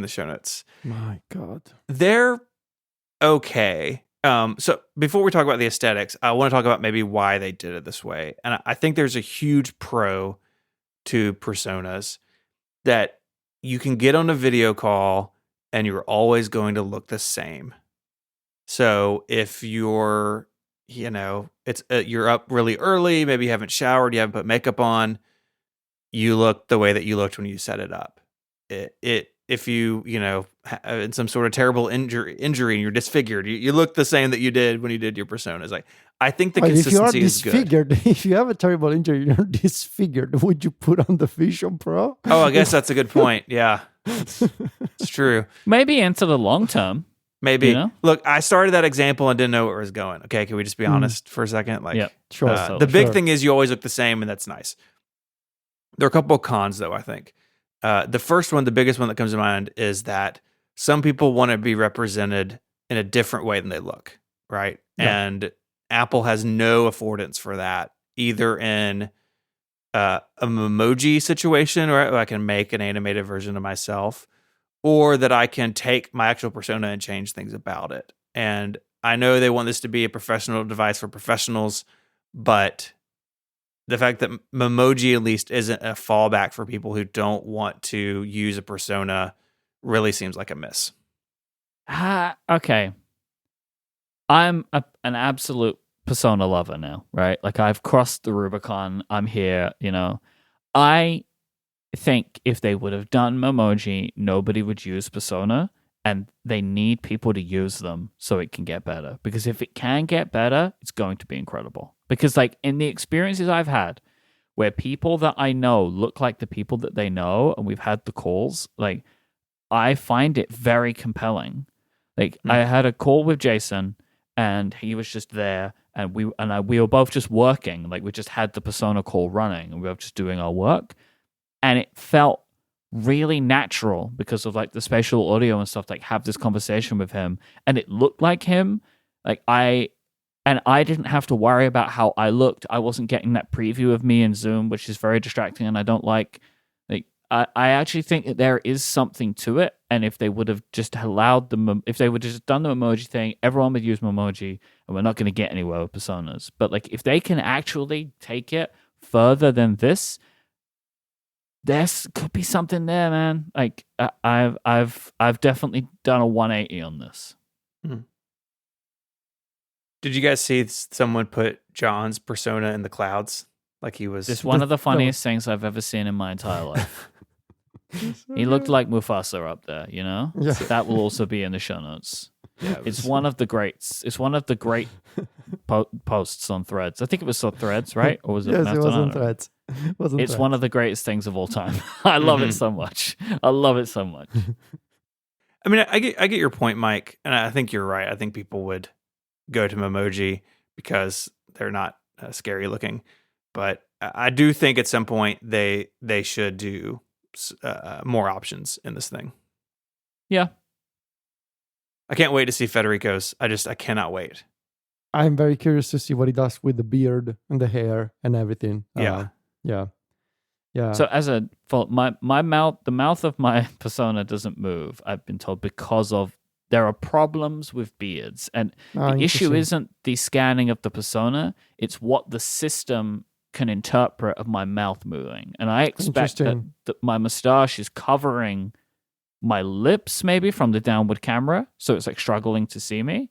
Speaker 3: show notes.
Speaker 2: My God.
Speaker 3: They're okay. So before we talk about the aesthetics, I want to talk about maybe why they did it this way. And I think there's a huge pro to personas that you can get on a video call and you're always going to look the same. So if you're, it's you're up really early, maybe you haven't showered, you haven't put makeup on, you look the way that you looked when you set it up. If you in some sort of terrible injury and you're disfigured, you look the same that you did when you did your personas. Like, I think the consistency is good.
Speaker 2: If you are disfigured, if you have a terrible injury, you're disfigured, would you put on the Vision Pro?
Speaker 3: Oh, I guess that's a good point. Yeah, it's true.
Speaker 1: Maybe into the long term.
Speaker 3: Maybe. Look, I started that example and didn't know where it was going. Okay, can we just be honest for a second? Like,
Speaker 2: sure.
Speaker 3: The big thing is you always look the same, and that's nice. There are a couple of cons, though, I think. The first one, the biggest one that comes to mind, is that some people want to be represented in a different way than they look, right? Yeah. And Apple has no affordance for that, either in a memoji situation where I can make an animated version of myself, or that I can take my actual persona and change things about it. And I know they want this to be a professional device for professionals, but the fact that Memoji at least isn't a fallback for people who don't want to use a persona really seems like a miss.
Speaker 1: Okay. I'm an absolute persona lover now, right? Like, I've crossed the Rubicon. I'm here, I think if they would have done Memoji, nobody would use persona, and they need people to use them so it can get better. Because if it can get better, it's going to be incredible. Because, like, in the experiences I've had where people that I know look like the people that they know, and we've had the calls, like, I find it very compelling. Like, I had a call with Jason, and he was just there, and we were both just working. Like, we just had the persona call running, and we were just doing our work. And it felt really natural because of, like, the spatial audio and stuff, like, have this conversation with him, and it looked like him. Like, I didn't have to worry about how I looked. I wasn't getting that preview of me in Zoom, which is very distracting, and I don't like. I actually think that there is something to it, and if they would have just allowed them, if they would have just done the emoji thing, everyone would use Memoji, and we're not going to get anywhere with personas. But, like, if they can actually take it further than this, there could be something there, man. Like, I've definitely done a 180 on this.
Speaker 3: Did you guys see someone put John's persona in the clouds? Like, he was...
Speaker 1: It's one of the funniest things I've ever seen in my entire life. He looked like Mufasa up there, Yeah. So that will also be in the show notes. Yeah, it's one of the greats. It's one of the great posts on Threads. I think it was on Threads, right? Or was it?
Speaker 2: Yes, it was on Threads.
Speaker 1: It's one of the greatest things of all time. I love it so much. I love it so much.
Speaker 3: I mean, I get your point, Myke, and I think you're right. I think people would go to Memoji because they're not scary looking, but I do think at some point they should do more options in this thing.
Speaker 1: Yeah.
Speaker 3: I can't wait to see Federico's. I cannot wait.
Speaker 2: I'm very curious to see what he does with the beard and the hair and everything. Yeah.
Speaker 1: So my mouth, the mouth of my persona doesn't move, I've been told, because of there are problems with beards. And the issue isn't the scanning of the persona, it's what the system can interpret of my mouth moving. And I expect that my mustache is covering my lips maybe from the downward camera, so it's like struggling to see me.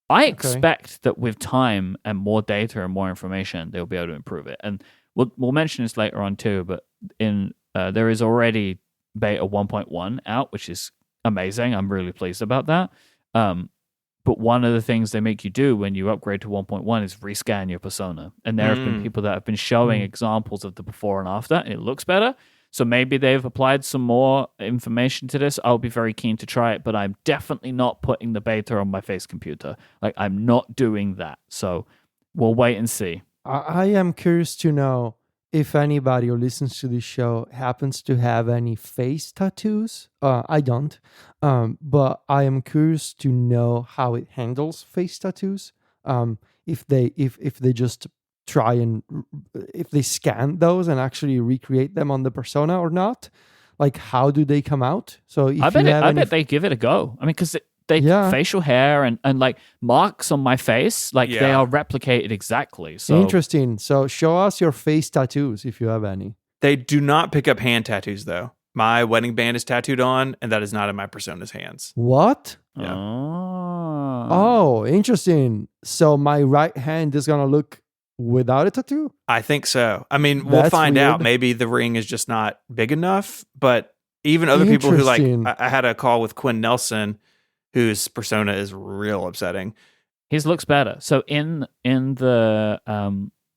Speaker 1: I expect that with time and more data and more information, they'll be able to improve it. And we'll mention this later on too, but there is already beta 1.1 out, which is amazing. I'm really pleased about that. But one of the things they make you do when you upgrade to 1.1 is rescan your persona. And there have been people that have been showing examples of the before and after, and it looks better. So maybe they've applied some more information to this. I'll be very keen to try it, but I'm definitely not putting the beta on my face computer. Like, I'm not doing that. So we'll wait and see.
Speaker 2: I am curious to know if anybody who listens to this show happens to have any face tattoos. I don't, but I am curious to know how it handles face tattoos. If they just try and if they scan those and actually recreate them on the persona or not. Like, how do they come out? So if
Speaker 1: I bet they give it a go. I mean, because facial hair and like marks on my face, like they are replicated exactly. So
Speaker 2: interesting. So show us your face tattoos if you have any.
Speaker 3: They do not pick up hand tattoos though. My wedding band is tattooed on, and that is not in my persona's hands.
Speaker 2: What?
Speaker 3: Yeah.
Speaker 2: Oh, interesting. So my right hand is gonna look without a tattoo?
Speaker 3: I think so. I mean, we'll find out. Maybe the ring is just not big enough, but even other people who like, I had a call with Quinn Nelson, whose persona is real upsetting.
Speaker 1: His looks better. So in the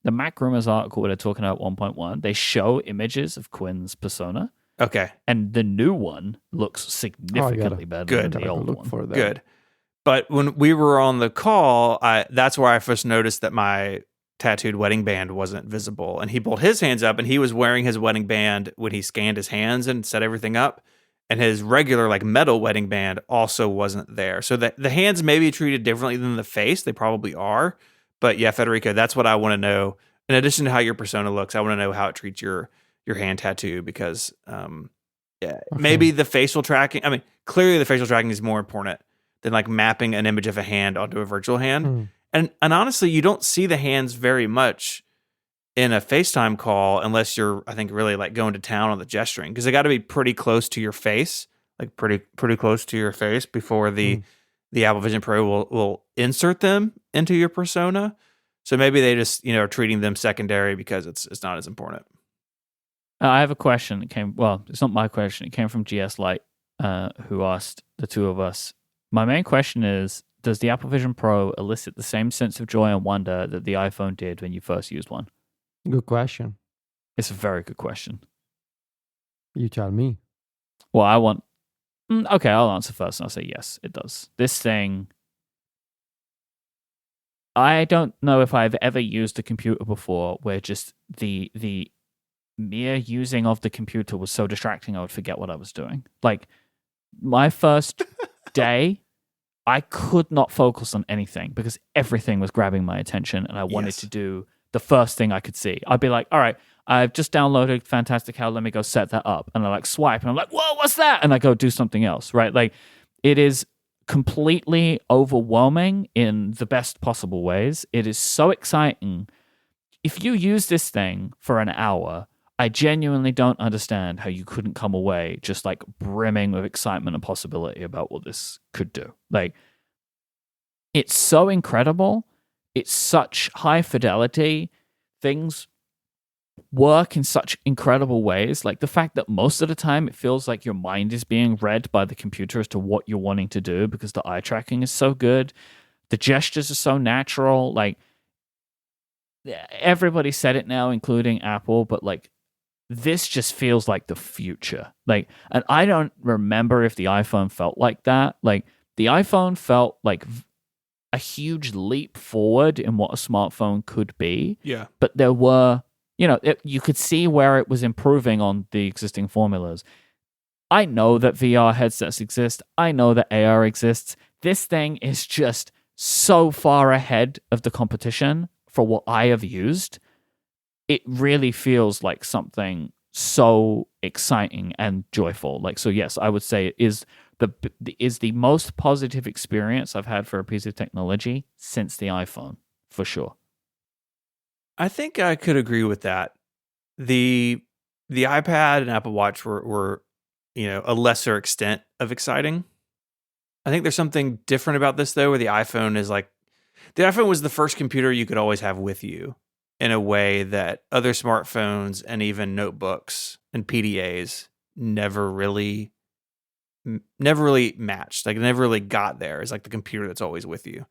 Speaker 1: Mac Rumors article where they're talking about 1.1, they show images of Quinn's persona.
Speaker 3: Okay.
Speaker 1: And the new one looks significantly better than the old one.
Speaker 3: Good. But when we were on the call, that's where I first noticed that my tattooed wedding band wasn't visible. And he pulled his hands up, and he was wearing his wedding band when he scanned his hands and set everything up. And his regular like metal wedding band also wasn't there. So the hands may be treated differently than the face. They probably are. But yeah, Federico, that's what I want to know. In addition to how your persona looks, I want to know how it treats your hand tattoo, because maybe the facial tracking. I mean, clearly the facial tracking is more important than like mapping an image of a hand onto a virtual hand. And honestly, you don't see the hands very much in a FaceTime call unless you're, I think, really like going to town on the gesturing, because they got to be pretty close to your face, like pretty close to your face before the Apple Vision Pro will insert them into your persona. So maybe they just are treating them secondary because it's not as important.
Speaker 1: I have a question. It's not my question. It came from GS Light, who asked the two of us. My main question is, does the Apple Vision Pro elicit the same sense of joy and wonder that the iPhone did when you first used one?
Speaker 2: Good question.
Speaker 1: It's a very good question.
Speaker 2: You tell me.
Speaker 1: Well, I want... Okay, I'll answer first and I'll say yes, it does. This thing... I don't know if I've ever used a computer before where just the mere using of the computer was so distracting I would forget what I was doing. Like, my first day... I could not focus on anything because everything was grabbing my attention, and I wanted to do the first thing I could see. I'd be like, all right, I've just downloaded Fantastical, let me go set that up. And I like swipe, and I'm like, whoa, what's that? And I go do something else, right? Like, it is completely overwhelming in the best possible ways. It is so exciting. If you use this thing for an hour, I genuinely don't understand how you couldn't come away just like brimming with excitement and possibility about what this could do. Like, it's so incredible. It's such high fidelity. Things work in such incredible ways. Like the fact that most of the time it feels like your mind is being read by the computer as to what you're wanting to do because the eye tracking is so good. The gestures are so natural. Like, everybody said it now, including Apple, but like, this just feels like the future. Like, and I don't remember if the iPhone felt like that. Like, the iPhone felt like a huge leap forward in what a smartphone could be.
Speaker 3: Yeah.
Speaker 1: But there were, you could see where it was improving on the existing formulas. I know that VR headsets exist. I know that AR exists. This thing is just so far ahead of the competition for what I have used. It really feels like something so exciting and joyful. Like, so yes, I would say it is the most positive experience I've had for a piece of technology since the iPhone, for sure.
Speaker 3: I think I could agree with that. The iPad and Apple Watch were a lesser extent of exciting. I think there's something different about this though, where the iPhone was the first computer you could always have with you, in a way that other smartphones and even notebooks and PDAs never really never really matched. Like, it never really got there. It's like the computer that's always with you.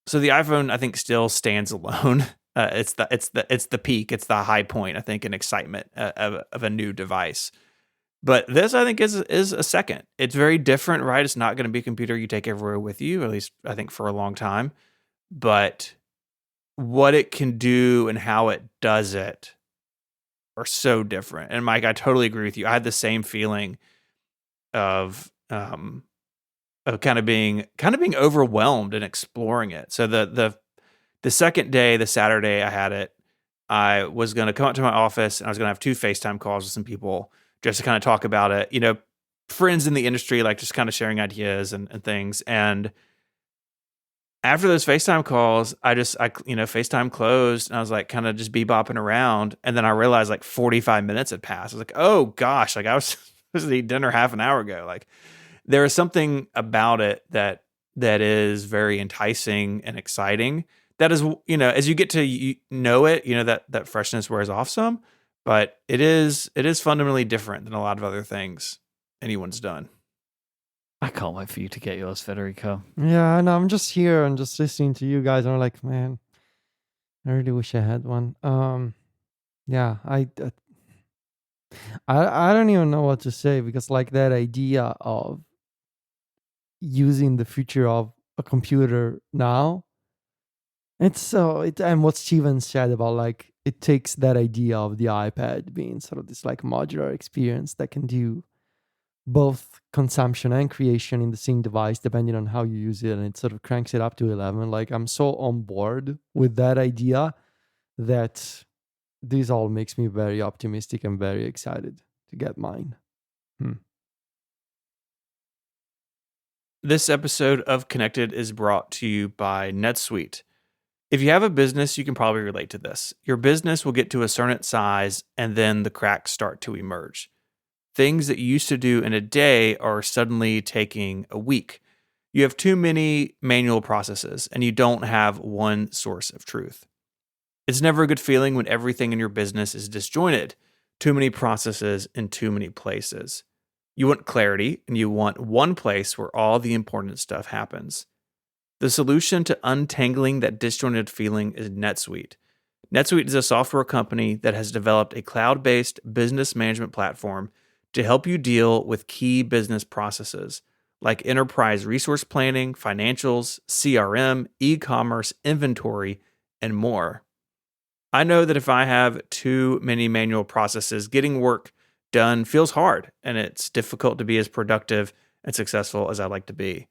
Speaker 3: So the iPhone, I think, still stands alone. It's the peak. It's the high point, I think, in excitement of a new device. But this, I think, is a second. It's very different, right? It's not going to be a computer you take everywhere with you, at least I think for a long time. But what it can do and how it does it are so different. And Myke, I totally agree with you. I had the same feeling of kind of being overwhelmed and exploring it. So the second day, the Saturday I had it, I was going to come up to my office and I was going to have 2 FaceTime calls with some people just to kind of talk about it. You know, friends in the industry, like just kind of sharing ideas and things. And after those FaceTime calls, I FaceTime closed and I was like kind of just bebopping around. And then I realized like 45 minutes had passed. I was like, oh gosh, like I was supposed to eat dinner half an hour ago. Like, there is something about it that is very enticing and exciting. That is, as you get to know it, that freshness wears off some, but it is fundamentally different than a lot of other things anyone's done.
Speaker 1: I can't wait for you to get yours, Federico.
Speaker 2: Yeah, I know. I'm just here and just listening to you guys. And I'm like, man, I really wish I had one. Yeah, I don't even know what to say, because like that idea of using the future of a computer now, and what Steven said about like it takes that idea of the iPad being sort of this like modular experience that can do both consumption and creation in the same device depending on how you use it, and it sort of cranks it up to 11. Like, I'm so on board with that idea that this all makes me very optimistic and very excited to get mine.
Speaker 3: This episode of Connected is brought to you by NetSuite. If you have a business, you can probably relate to this. Your business will get to a certain size and then the cracks start to emerge. Things that you used to do in a day are suddenly taking a week. You have too many manual processes and you don't have one source of truth. It's never a good feeling when everything in your business is disjointed, too many processes in too many places. You want clarity and you want one place where all the important stuff happens. The solution to untangling that disjointed feeling is NetSuite. NetSuite is a software company that has developed a cloud-based business management platform to help you deal with key business processes like enterprise resource planning, financials, CRM, e-commerce, inventory, and more. I know that if I have too many manual processes, getting work done feels hard, and it's difficult to be as productive and successful as I'd like to be.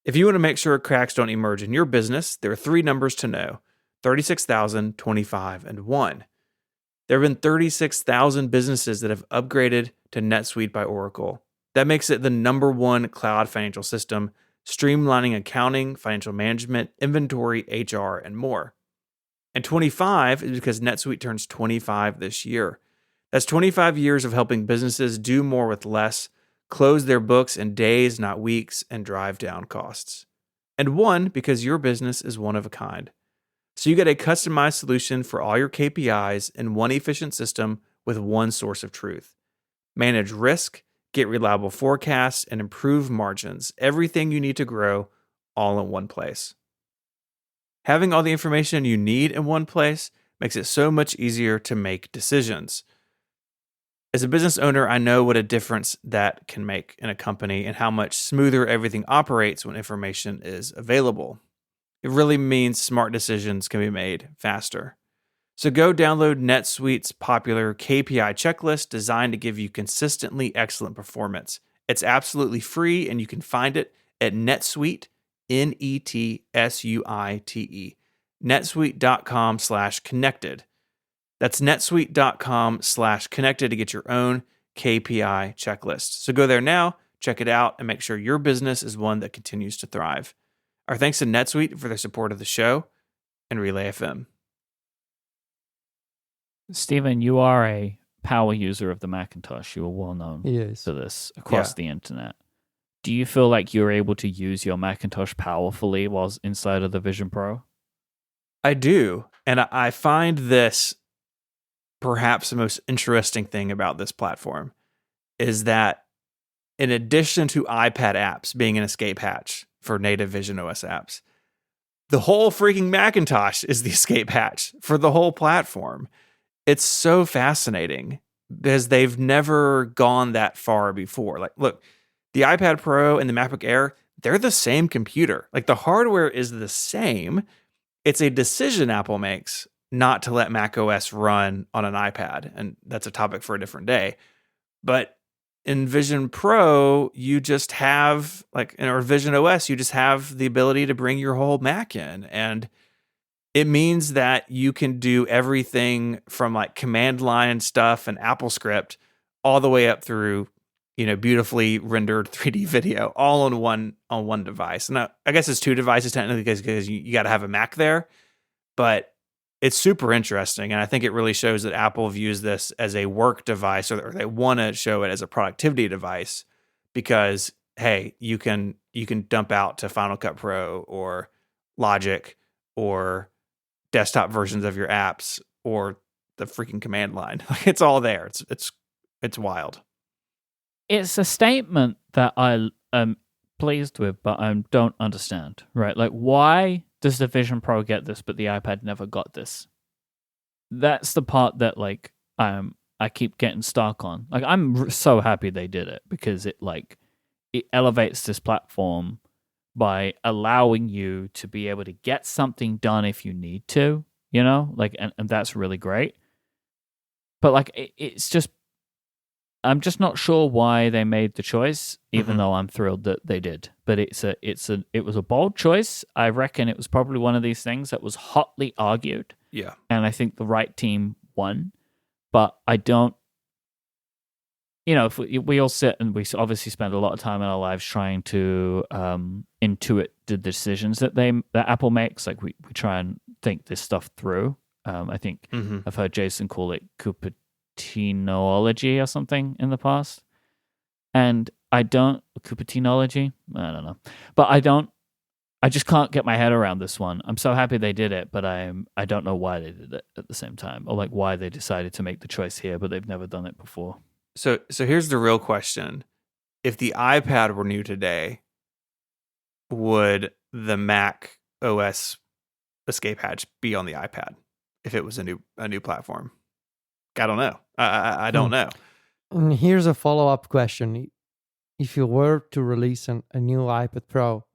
Speaker 3: If you want to make sure cracks don't emerge in your business, there are 3 numbers to know: 36,000, 25, and 1. There have been 36,000 businesses that have upgraded to NetSuite by Oracle. That makes it the #1 cloud financial system, streamlining accounting, financial management, inventory, HR, and more. And 25 is because NetSuite turns 25 this year. That's 25 years of helping businesses do more with less, close their books in days, not weeks, and drive down costs. And 1 because your business is one of a kind. So you get a customized solution for all your KPIs in one efficient system with one source of truth. Manage risk, get reliable forecasts, and improve margins. Everything you need to grow, all in one place. Having all the information you need in one place makes it so much easier to make decisions. As a business owner, I know what a difference that can make in a company and how much smoother everything operates when information is available. It really means smart decisions can be made faster. So go download NetSuite's popular KPI checklist designed to give you consistently excellent performance. It's absolutely free and you can find it at NetSuite, NETSUITE, netsuite.com/connected. That's netsuite.com/connected to get your own KPI checklist. So go there now, check it out, and make sure your business is one that continues to thrive. Our thanks to NetSuite for their support of the show and Relay FM.
Speaker 1: Stephen, you are a power user of the Macintosh. You are well known for this across the internet. Do you feel like you're able to use your Macintosh powerfully while inside of the Vision Pro?
Speaker 3: I do. And I find this perhaps the most interesting thing about this platform is that in addition to iPad apps being an escape hatch for native Vision OS apps, the whole freaking Macintosh is the escape hatch for the whole platform. It's so fascinating because they've never gone that far before. Like, look, the iPad Pro and the MacBook Air, they're the same computer. Like, the hardware is the same. It's a decision Apple makes not to let macOS run on an iPad. And that's a topic for a different day. But in Vision Pro, you just have, like, or Vision OS, you just have the ability to bring your whole Mac in. And it means that you can do everything from like command line stuff and AppleScript all the way up through, beautifully rendered 3D video all on one device. Now, I guess it's two devices technically because you got to have a Mac there, but it's super interesting. And I think it really shows that Apple views this as a work device, or they want to show it as a productivity device because, hey, you can dump out to Final Cut Pro or Logic or desktop versions of your apps or the freaking command line. It's all there. It's wild.
Speaker 1: It's a statement that I am pleased with, but I don't understand, right? Like, why does the Vision Pro get this, but the iPad never got this? That's the part that, like, I keep getting stuck on. Like, I'm so happy they did it because it elevates this platform by allowing you to be able to get something done if you need to, like, and that's really great. But like, it's just, I'm just not sure why they made the choice, even though I'm thrilled that they did. But it was a bold choice. I reckon it was probably one of these things that was hotly argued.
Speaker 3: Yeah.
Speaker 1: And I think the right team won. But I don't, if we all sit and we obviously spend a lot of time in our lives trying to intuit the decisions that Apple makes. Like, we try and think this stuff through. I think I've heard Jason call it Cupertinology or something in the past. And Cupertinology? I don't know. But I just can't get my head around this one. I'm so happy they did it, but I don't know why they did it at the same time, or like why they decided to make the choice here, but they've never done it before.
Speaker 3: So here's the real question. If the iPad were new today, would the Mac OS escape hatch be on the iPad if it was a new platform? I don't know. I don't know.
Speaker 2: And here's a follow-up question. If you were to release a new iPad Pro,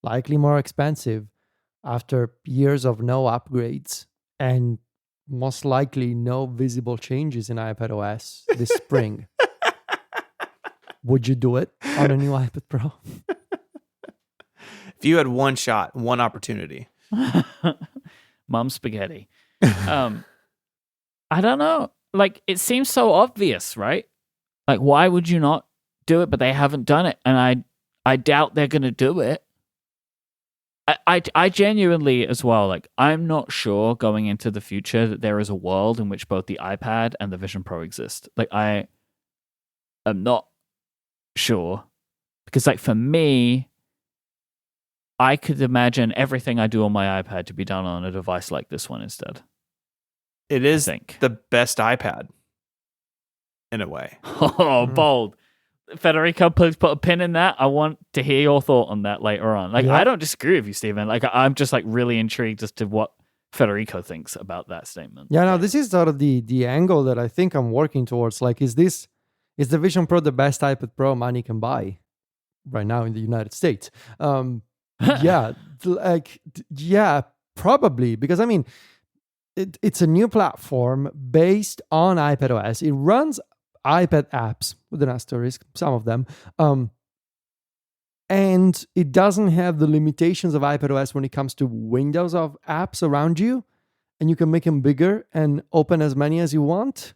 Speaker 2: likely more expensive, after years of no upgrades and most likely no visible changes in iPad OS this spring, would you do it on a new iPad Pro?
Speaker 3: If you had one shot, one opportunity.
Speaker 1: Mom spaghetti. I don't know. Like, it seems so obvious, right? Like, why would you not do it? But they haven't done it, and I doubt they're going to do it. I genuinely as well, like, I'm not sure going into the future that there is a world in which both the iPad and the Vision Pro exist. Like, I am not sure. Because, like, for me, I could imagine everything I do on my iPad to be done on a device like this one instead.
Speaker 3: It is the best iPad, in a way.
Speaker 1: Oh, bold. Federico, please put a pin in that. I want to hear your thought on that later on. Like, I don't disagree with you, Stephen. Like, I'm just like really intrigued as to what Federico thinks about that statement.
Speaker 2: Yeah, no, this is sort of the angle that I think I'm working towards. Like, is the Vision Pro the best iPad Pro money can buy right now in the United States? Yeah, probably, because I mean, it's a new platform based on iPad OS. It runs iPad apps with an asterisk, some of them, and it doesn't have the limitations of iPad OS when it comes to windows of apps around you, and you can make them bigger and open as many as you want.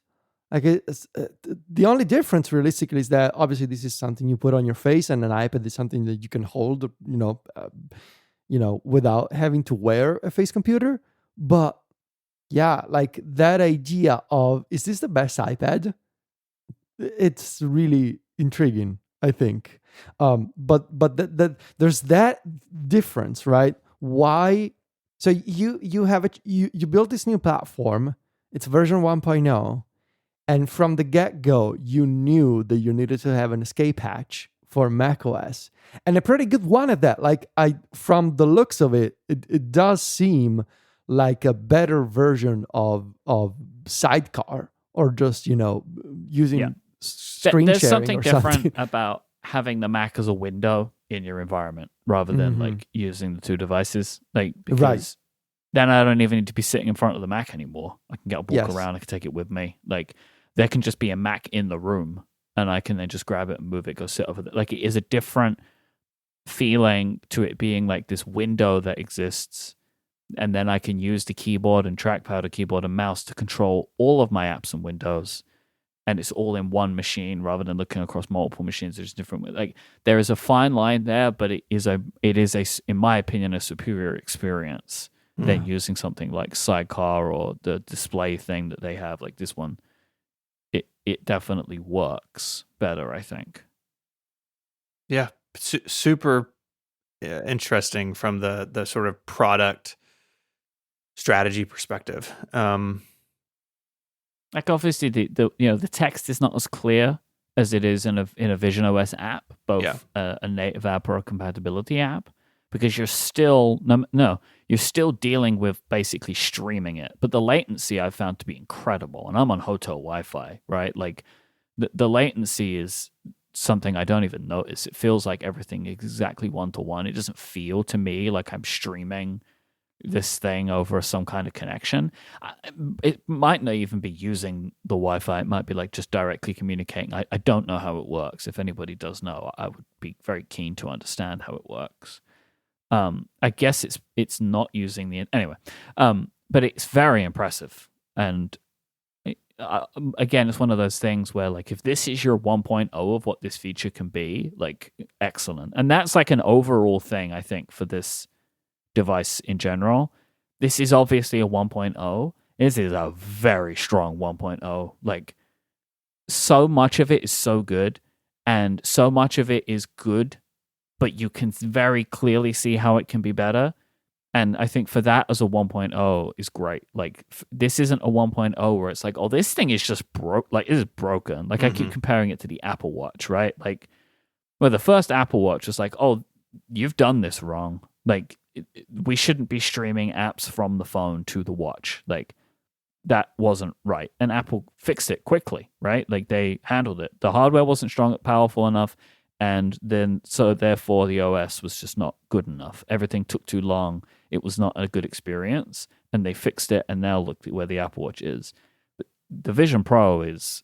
Speaker 2: Like, the only difference realistically is that obviously this is something you put on your face, and an iPad is something that you can hold, without having to wear a face computer. But yeah, like, that idea of, is this the best iPad? It's really intriguing, I think. But there's that difference, right? Why? So you have you built this new platform. It's version 1.0, and from the get-go, you knew that you needed to have an escape hatch for macOS, and a pretty good one at that. Like from the looks of it, it does seem like a better version of Sidecar, or just using screen
Speaker 1: There's
Speaker 2: sharing
Speaker 1: something
Speaker 2: or
Speaker 1: different
Speaker 2: something.
Speaker 1: about having the Mac as a window in your environment rather than like using the two devices. Like, because then I don't even need to be sitting in front of the Mac anymore. I can get a walk around. I can take it with me. Like, there can just be a Mac in the room, and I can then just grab it and move it, go sit over there. Like, it is a different feeling to it being like this window that exists, and then I can use the keyboard and trackpad or keyboard and mouse to control all of my apps and windows, and it's all in one machine rather than looking across multiple machines. There's different, like, there is a fine line there, but it is in my opinion, a superior experience than using something like Sidecar or the display thing that they have. Like, this one, it definitely works better, I think.
Speaker 3: Yeah, super interesting from the sort of product strategy perspective.
Speaker 1: Like, obviously the text is not as clear as it is in a Vision OS app, both a native app or a compatibility app, because you're still you're still dealing with basically streaming it. But the latency I found to be incredible, and I'm on hotel Wi-Fi, right? Like, the latency is something I don't even notice. It feels like everything is exactly 1-to-1. It doesn't feel to me like I'm streaming this thing over some kind of connection. It might not even be using the Wi-Fi. It might be like just directly communicating. I don't know how it works. If anybody does know, I would be very keen to understand how it works. I guess it's not using the anyway, but it's very impressive. And again, it's one of those things where, like, if this is your 1.0 of what this feature can be, like, excellent. And that's like an overall thing, I think, for this device in general. This is obviously a 1.0. This is a very strong 1.0. Like, so much of it is so good, and so much of it is good, but you can very clearly see how it can be better. And I think for that, as a 1.0 is great. Like, this isn't a 1.0 where it's like, oh, this thing is just broke. Like, it is broken. Like, I keep comparing it to the Apple Watch, right? Like, well, the first Apple Watch was like, oh, you've done this wrong. Like, we shouldn't be streaming apps from the phone to the watch. Like, that wasn't right. And Apple fixed it quickly, right? Like, they handled it. The hardware wasn't strong, powerful enough. And then, so therefore, the OS was just not good enough. Everything took too long. It was not a good experience. And they fixed it. And now look at where the Apple Watch is. But the Vision Pro is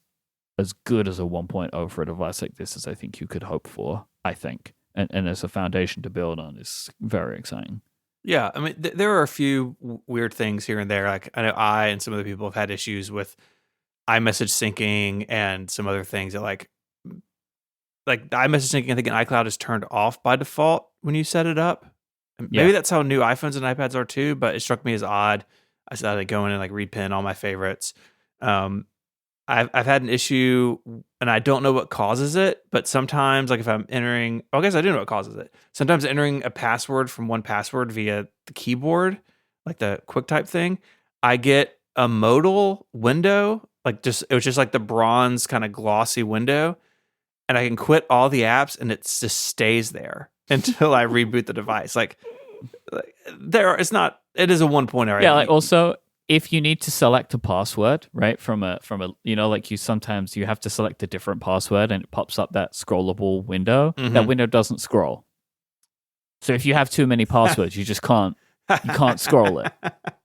Speaker 1: as good as a 1.0 for a device like this as I think you could hope for, I think. And as a foundation to build on is very exciting.
Speaker 3: Yeah, I mean, there are a few weird things here and there. Like, I know I and some other people have had issues with iMessage syncing and some other things that like iMessage syncing, I think in iCloud is turned off by default when you set it up. Maybe that's how new iPhones and iPads are too, but it struck me as odd. I said I'd go in and like repin all my favorites. I've had an issue, and I don't know what causes it, but sometimes, like if I'm entering, I guess I do know what causes it. Sometimes entering a password from 1Password via the keyboard, like the QuickType thing, I get a modal window, it was just like the bronze kind of glossy window, and I can quit all the apps, and it just stays there until I reboot the device. It is a 1.0. Right?
Speaker 1: Yeah, like also, if you need to select a password, right, from a like sometimes you have to select a different password and it pops up that scrollable window. That window doesn't scroll. So if you have too many passwords, you just can't scroll it,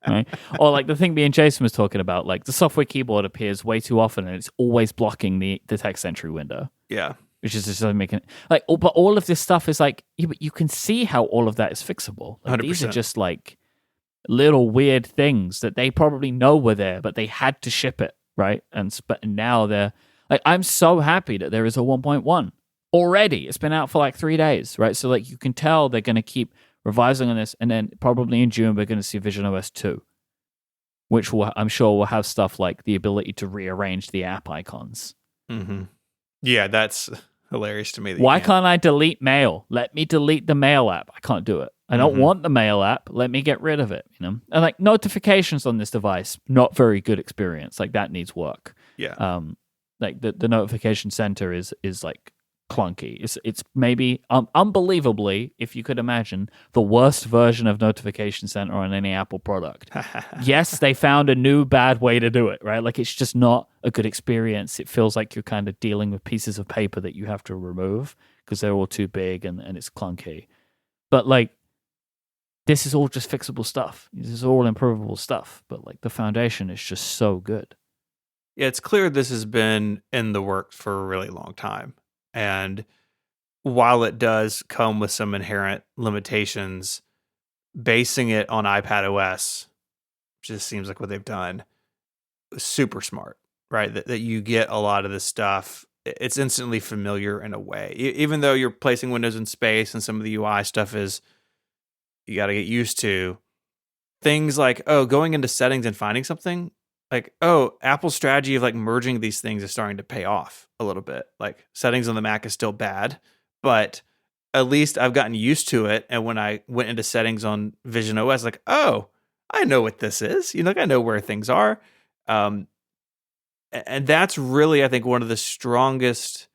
Speaker 1: right? Or like the thing me and Jason was talking about, like the software keyboard appears way too often and it's always blocking the text entry window.
Speaker 3: Yeah.
Speaker 1: Which is just making it like, but all of this stuff is like, you can see how all of that is fixable. Like,
Speaker 3: 100%.
Speaker 1: these are just like little weird things that they probably know were there, but they had to ship it, right? But now they're like, I'm so happy that there is a 1.1 already. It's been out for like 3 days, right? So like you can tell they're going to keep revising on this, and then probably in June we're going to see Vision OS 2, which I'm sure will have stuff like the ability to rearrange the app icons.
Speaker 3: Yeah, that's hilarious to me.
Speaker 1: Why can't I delete mail? Let me delete the mail app. I can't do it. I don't want the mail app. Let me get rid of it. And like notifications on this device, not very good experience. Like that needs work.
Speaker 3: Yeah.
Speaker 1: Like the notification center is like clunky. It's maybe unbelievably, if you could imagine, the worst version of Notification Center on any Apple product. Yes, they found a new bad way to do it, right? Like it's just not a good experience. It feels like you're kind of dealing with pieces of paper that you have to remove because they're all too big and it's clunky. But like this is all just fixable stuff. This is all improvable stuff. But like the foundation is just so good.
Speaker 3: Yeah, it's clear this has been in the works for a really long time. And while it does come with some inherent limitations, basing it on iPadOS just seems like what they've done is super smart, right? That you get a lot of this stuff. It's instantly familiar in a way. Even though you're placing Windows in space and some of the UI stuff is you got to get used to. Things like, going into settings and finding something, like, Apple's strategy of like merging these things is starting to pay off a little bit. Like settings on the Mac is still bad, but at least I've gotten used to it. And when I went into settings on Vision OS, like, I know what this is. Like I know where things are. And that's really, I think, one of the strongest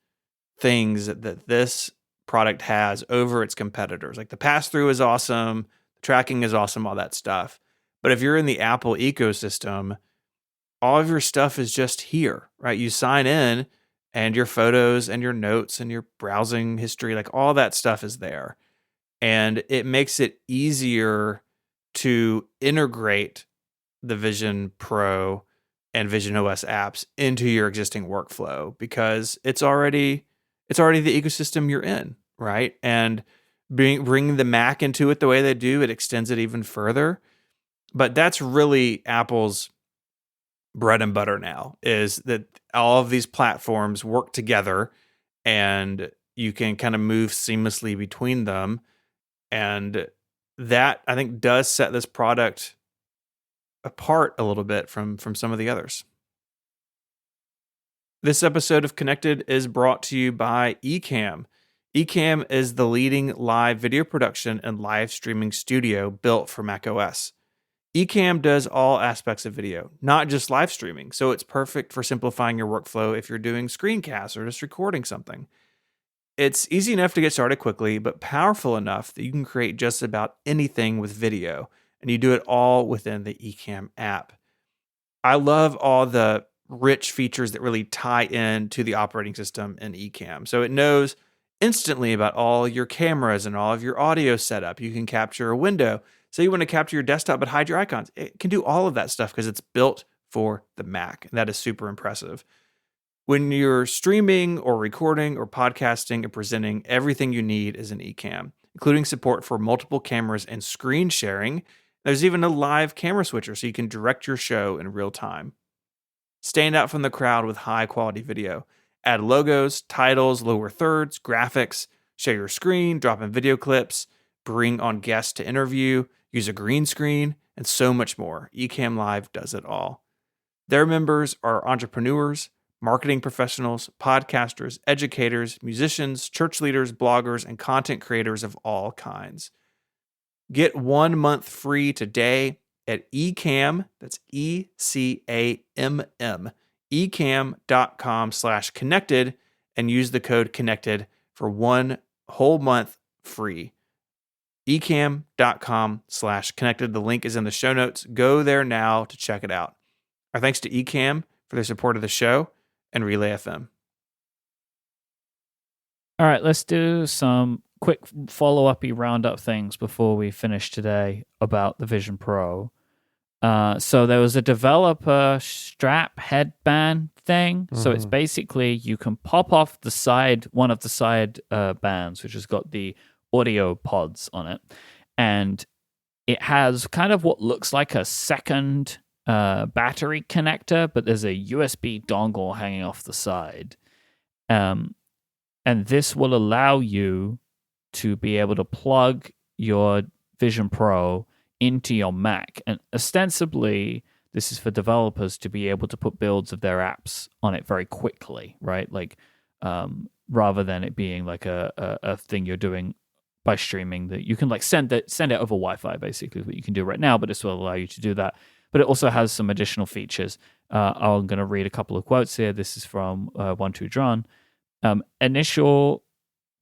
Speaker 3: things that this product has over its competitors. Like the pass-through is awesome, the tracking is awesome, all that stuff. But if you're in the Apple ecosystem, all of your stuff is just here, right? You sign in and your photos and your notes and your browsing history, like all that stuff is there. And it makes it easier to integrate the Vision Pro and Vision OS apps into your existing workflow because it's already the ecosystem you're in, right? And bringing the Mac into it the way they do, it extends it even further. But that's really Apple's bread and butter now, is that all of these platforms work together and you can kind of move seamlessly between them. And that, I think, does set this product apart a little bit from some of the others. This episode of Connected is brought to you by Ecamm. Ecamm is the leading live video production and live streaming studio built for macOS. Ecamm does all aspects of video, not just live streaming, so it's perfect for simplifying your workflow if you're doing screencasts or just recording something. It's easy enough to get started quickly, but powerful enough that you can create just about anything with video, and you do it all within the Ecamm app. I love all the rich features that really tie in to the operating system in Ecamm. So it knows instantly about all your cameras and all of your audio setup. You can capture a window. Say you want to capture your desktop but hide your icons. It can do all of that stuff because it's built for the Mac. And that is super impressive. When you're streaming or recording or podcasting and presenting, everything you need is in Ecamm, including support for multiple cameras and screen sharing. There's even a live camera switcher so you can direct your show in real time. Stand out from the crowd with high quality video. Add logos, titles, lower thirds, graphics, share your screen, drop in video clips, bring on guests to interview, use a green screen, and so much more. Ecamm Live does it all. Their members are entrepreneurs, marketing professionals, podcasters, educators, musicians, church leaders, bloggers, and content creators of all kinds. Get 1 month free today at Ecamm, that's ECAMM, ecamm.com/connected, and use the code connected for 1 whole month free. Ecamm.com/connected. The link is in the show notes. Go there now to check it out. Our thanks to Ecamm for their support of the show and Relay FM.
Speaker 1: All right, let's do some quick follow-up-y roundup things before we finish today about the Vision Pro. So there was a developer strap headband thing. So it's basically you can pop off the side, one of the side bands, which has got the audio pods on it. And it has kind of what looks like a second battery connector, but there's a USB dongle hanging off the side. And this will allow you to be able to plug your Vision Pro into your Mac. And ostensibly, this is for developers to be able to put builds of their apps on it very quickly, right? Like, rather than it being like a thing you're doing by streaming, that you can like send it over Wi-Fi, basically, is what you can do right now, but this will allow you to do that. But it also has some additional features. I'm going to read a couple of quotes here. This is from 12John. Initial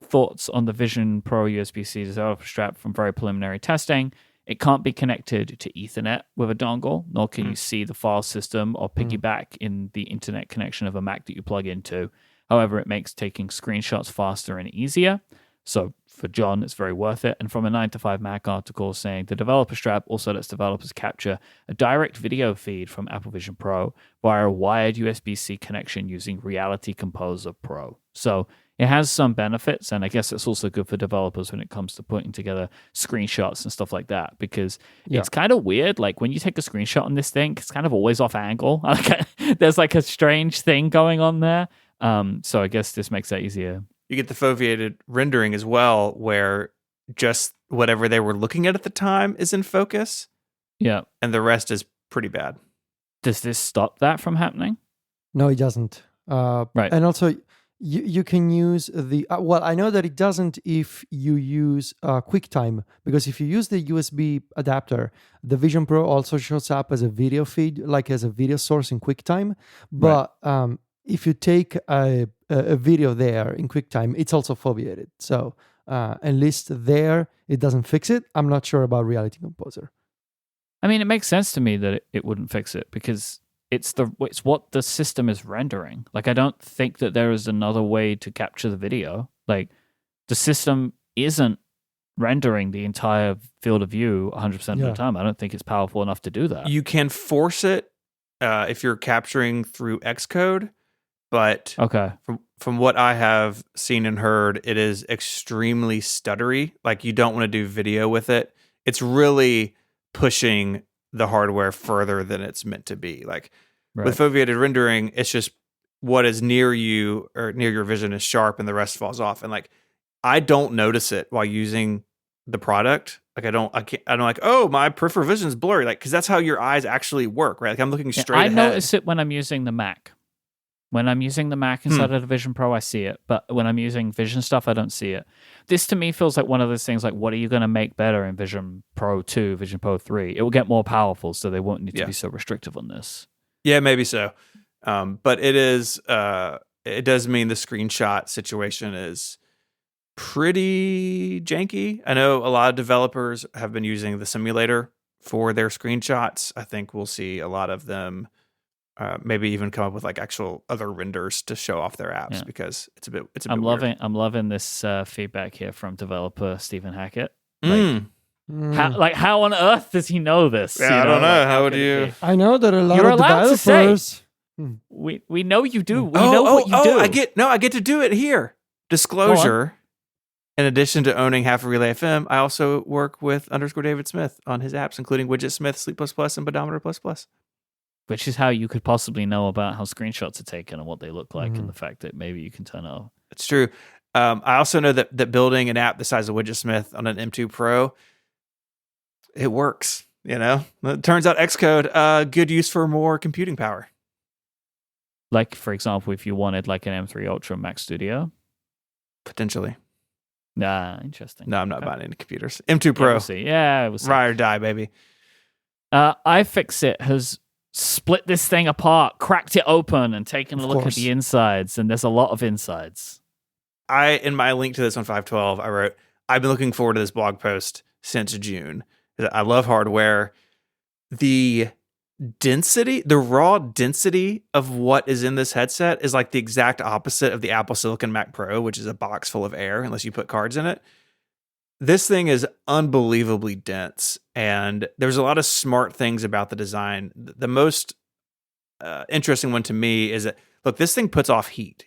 Speaker 1: thoughts on the Vision Pro USB-C developer strap from very preliminary testing. It can't be connected to Ethernet with a dongle, nor can you see the file system or piggyback in the internet connection of a Mac that you plug into. However, it makes taking screenshots faster and easier. So for John, it's very worth it. And from a 9 to 5 Mac article saying the developer strap also lets developers capture a direct video feed from Apple Vision Pro via a wired USB-C connection using Reality Composer Pro. So it has some benefits, and I guess it's also good for developers when it comes to putting together screenshots and stuff like that, because it's kind of weird. Like when you take a screenshot on this thing, it's kind of always off angle. There's like a strange thing going on there. So I guess this makes that easier.
Speaker 3: You get the foveated rendering as well, where just whatever they were looking at the time is in focus.
Speaker 1: Yeah.
Speaker 3: And the rest is pretty bad.
Speaker 1: Does this stop that from happening?
Speaker 2: No, it doesn't.
Speaker 1: Right.
Speaker 2: And also, you can use the... well, I know that it doesn't if you use QuickTime, because if you use the USB adapter, the Vision Pro also shows up as a video feed, like as a video source in QuickTime. But if you take a video there in QuickTime, it's also foveated. So at least there, it doesn't fix it. I'm not sure about Reality Composer.
Speaker 1: I mean, it makes sense to me that it wouldn't fix it, because it's what the system is rendering. Like, I don't think that there is another way to capture the video. Like, the system isn't rendering the entire field of view 100% of the time. I don't think it's powerful enough to do that.
Speaker 3: You can force it if you're capturing through Xcode, but from what I have seen and heard, it is extremely stuttery. Like, you don't want to do video with it. It's really pushing the hardware further than it's meant to be. Like with foveated rendering, it's just what is near you or near your vision is sharp and the rest falls off. And like, I don't notice it while using the product. Like I don't like, oh, my peripheral vision is blurry. Like, cause that's how your eyes actually work, right? Like I'm looking straight ahead.
Speaker 1: I notice it when I'm using the Mac. When I'm using the Mac inside of the Vision Pro, I see it. But when I'm using Vision stuff, I don't see it. This to me feels like one of those things like, what are you going to make better in Vision Pro 2, Vision Pro 3? It will get more powerful, so they won't need to be so restrictive on this.
Speaker 3: Yeah, maybe so. But it is, it does mean the screenshot situation is pretty janky. I know a lot of developers have been using the simulator for their screenshots. I think we'll see a lot of them maybe even come up with like actual other renders to show off their apps because it's a bit.
Speaker 1: I'm loving this feedback here from developer Stephen Hackett. How on earth does he know this?
Speaker 3: Yeah, I don't know. How would you?
Speaker 2: I know that a lot
Speaker 1: You're
Speaker 2: of
Speaker 1: allowed
Speaker 2: developers.
Speaker 1: To say. We know you do. We know what you do.
Speaker 3: I get to do it here. Disclosure. In addition to owning half of Relay FM, I also work with _David Smith on his apps, including Widget Smith, Sleep++, and Pedometer++.
Speaker 1: Which is how you could possibly know about how screenshots are taken and what they look like, and the fact that maybe you can turn off.
Speaker 3: It's true. I also know that building an app the size of Widget Smith on an M2 Pro, it works. You know, it turns out Xcode, good use for more computing power.
Speaker 1: Like, for example, if you wanted like an M3 Ultra Mac Studio,
Speaker 3: potentially.
Speaker 1: Nah, interesting.
Speaker 3: No, I'm not buying any computers. M2 Pro.
Speaker 1: Yeah, we'll see.
Speaker 3: Ride or die, baby.
Speaker 1: iFixit has split this thing apart, cracked it open, and taken a look at the insides, and there's a lot of insides.
Speaker 3: In my link to this on 512, I wrote, I've been looking forward to this blog post since June. I love hardware. The density, the raw density of what is in this headset is like the exact opposite of the Apple Silicon Mac Pro, which is a box full of air unless you put cards in it. This thing is unbelievably dense, and there's a lot of smart things about the design. The most interesting one to me is that, look, this thing puts off heat.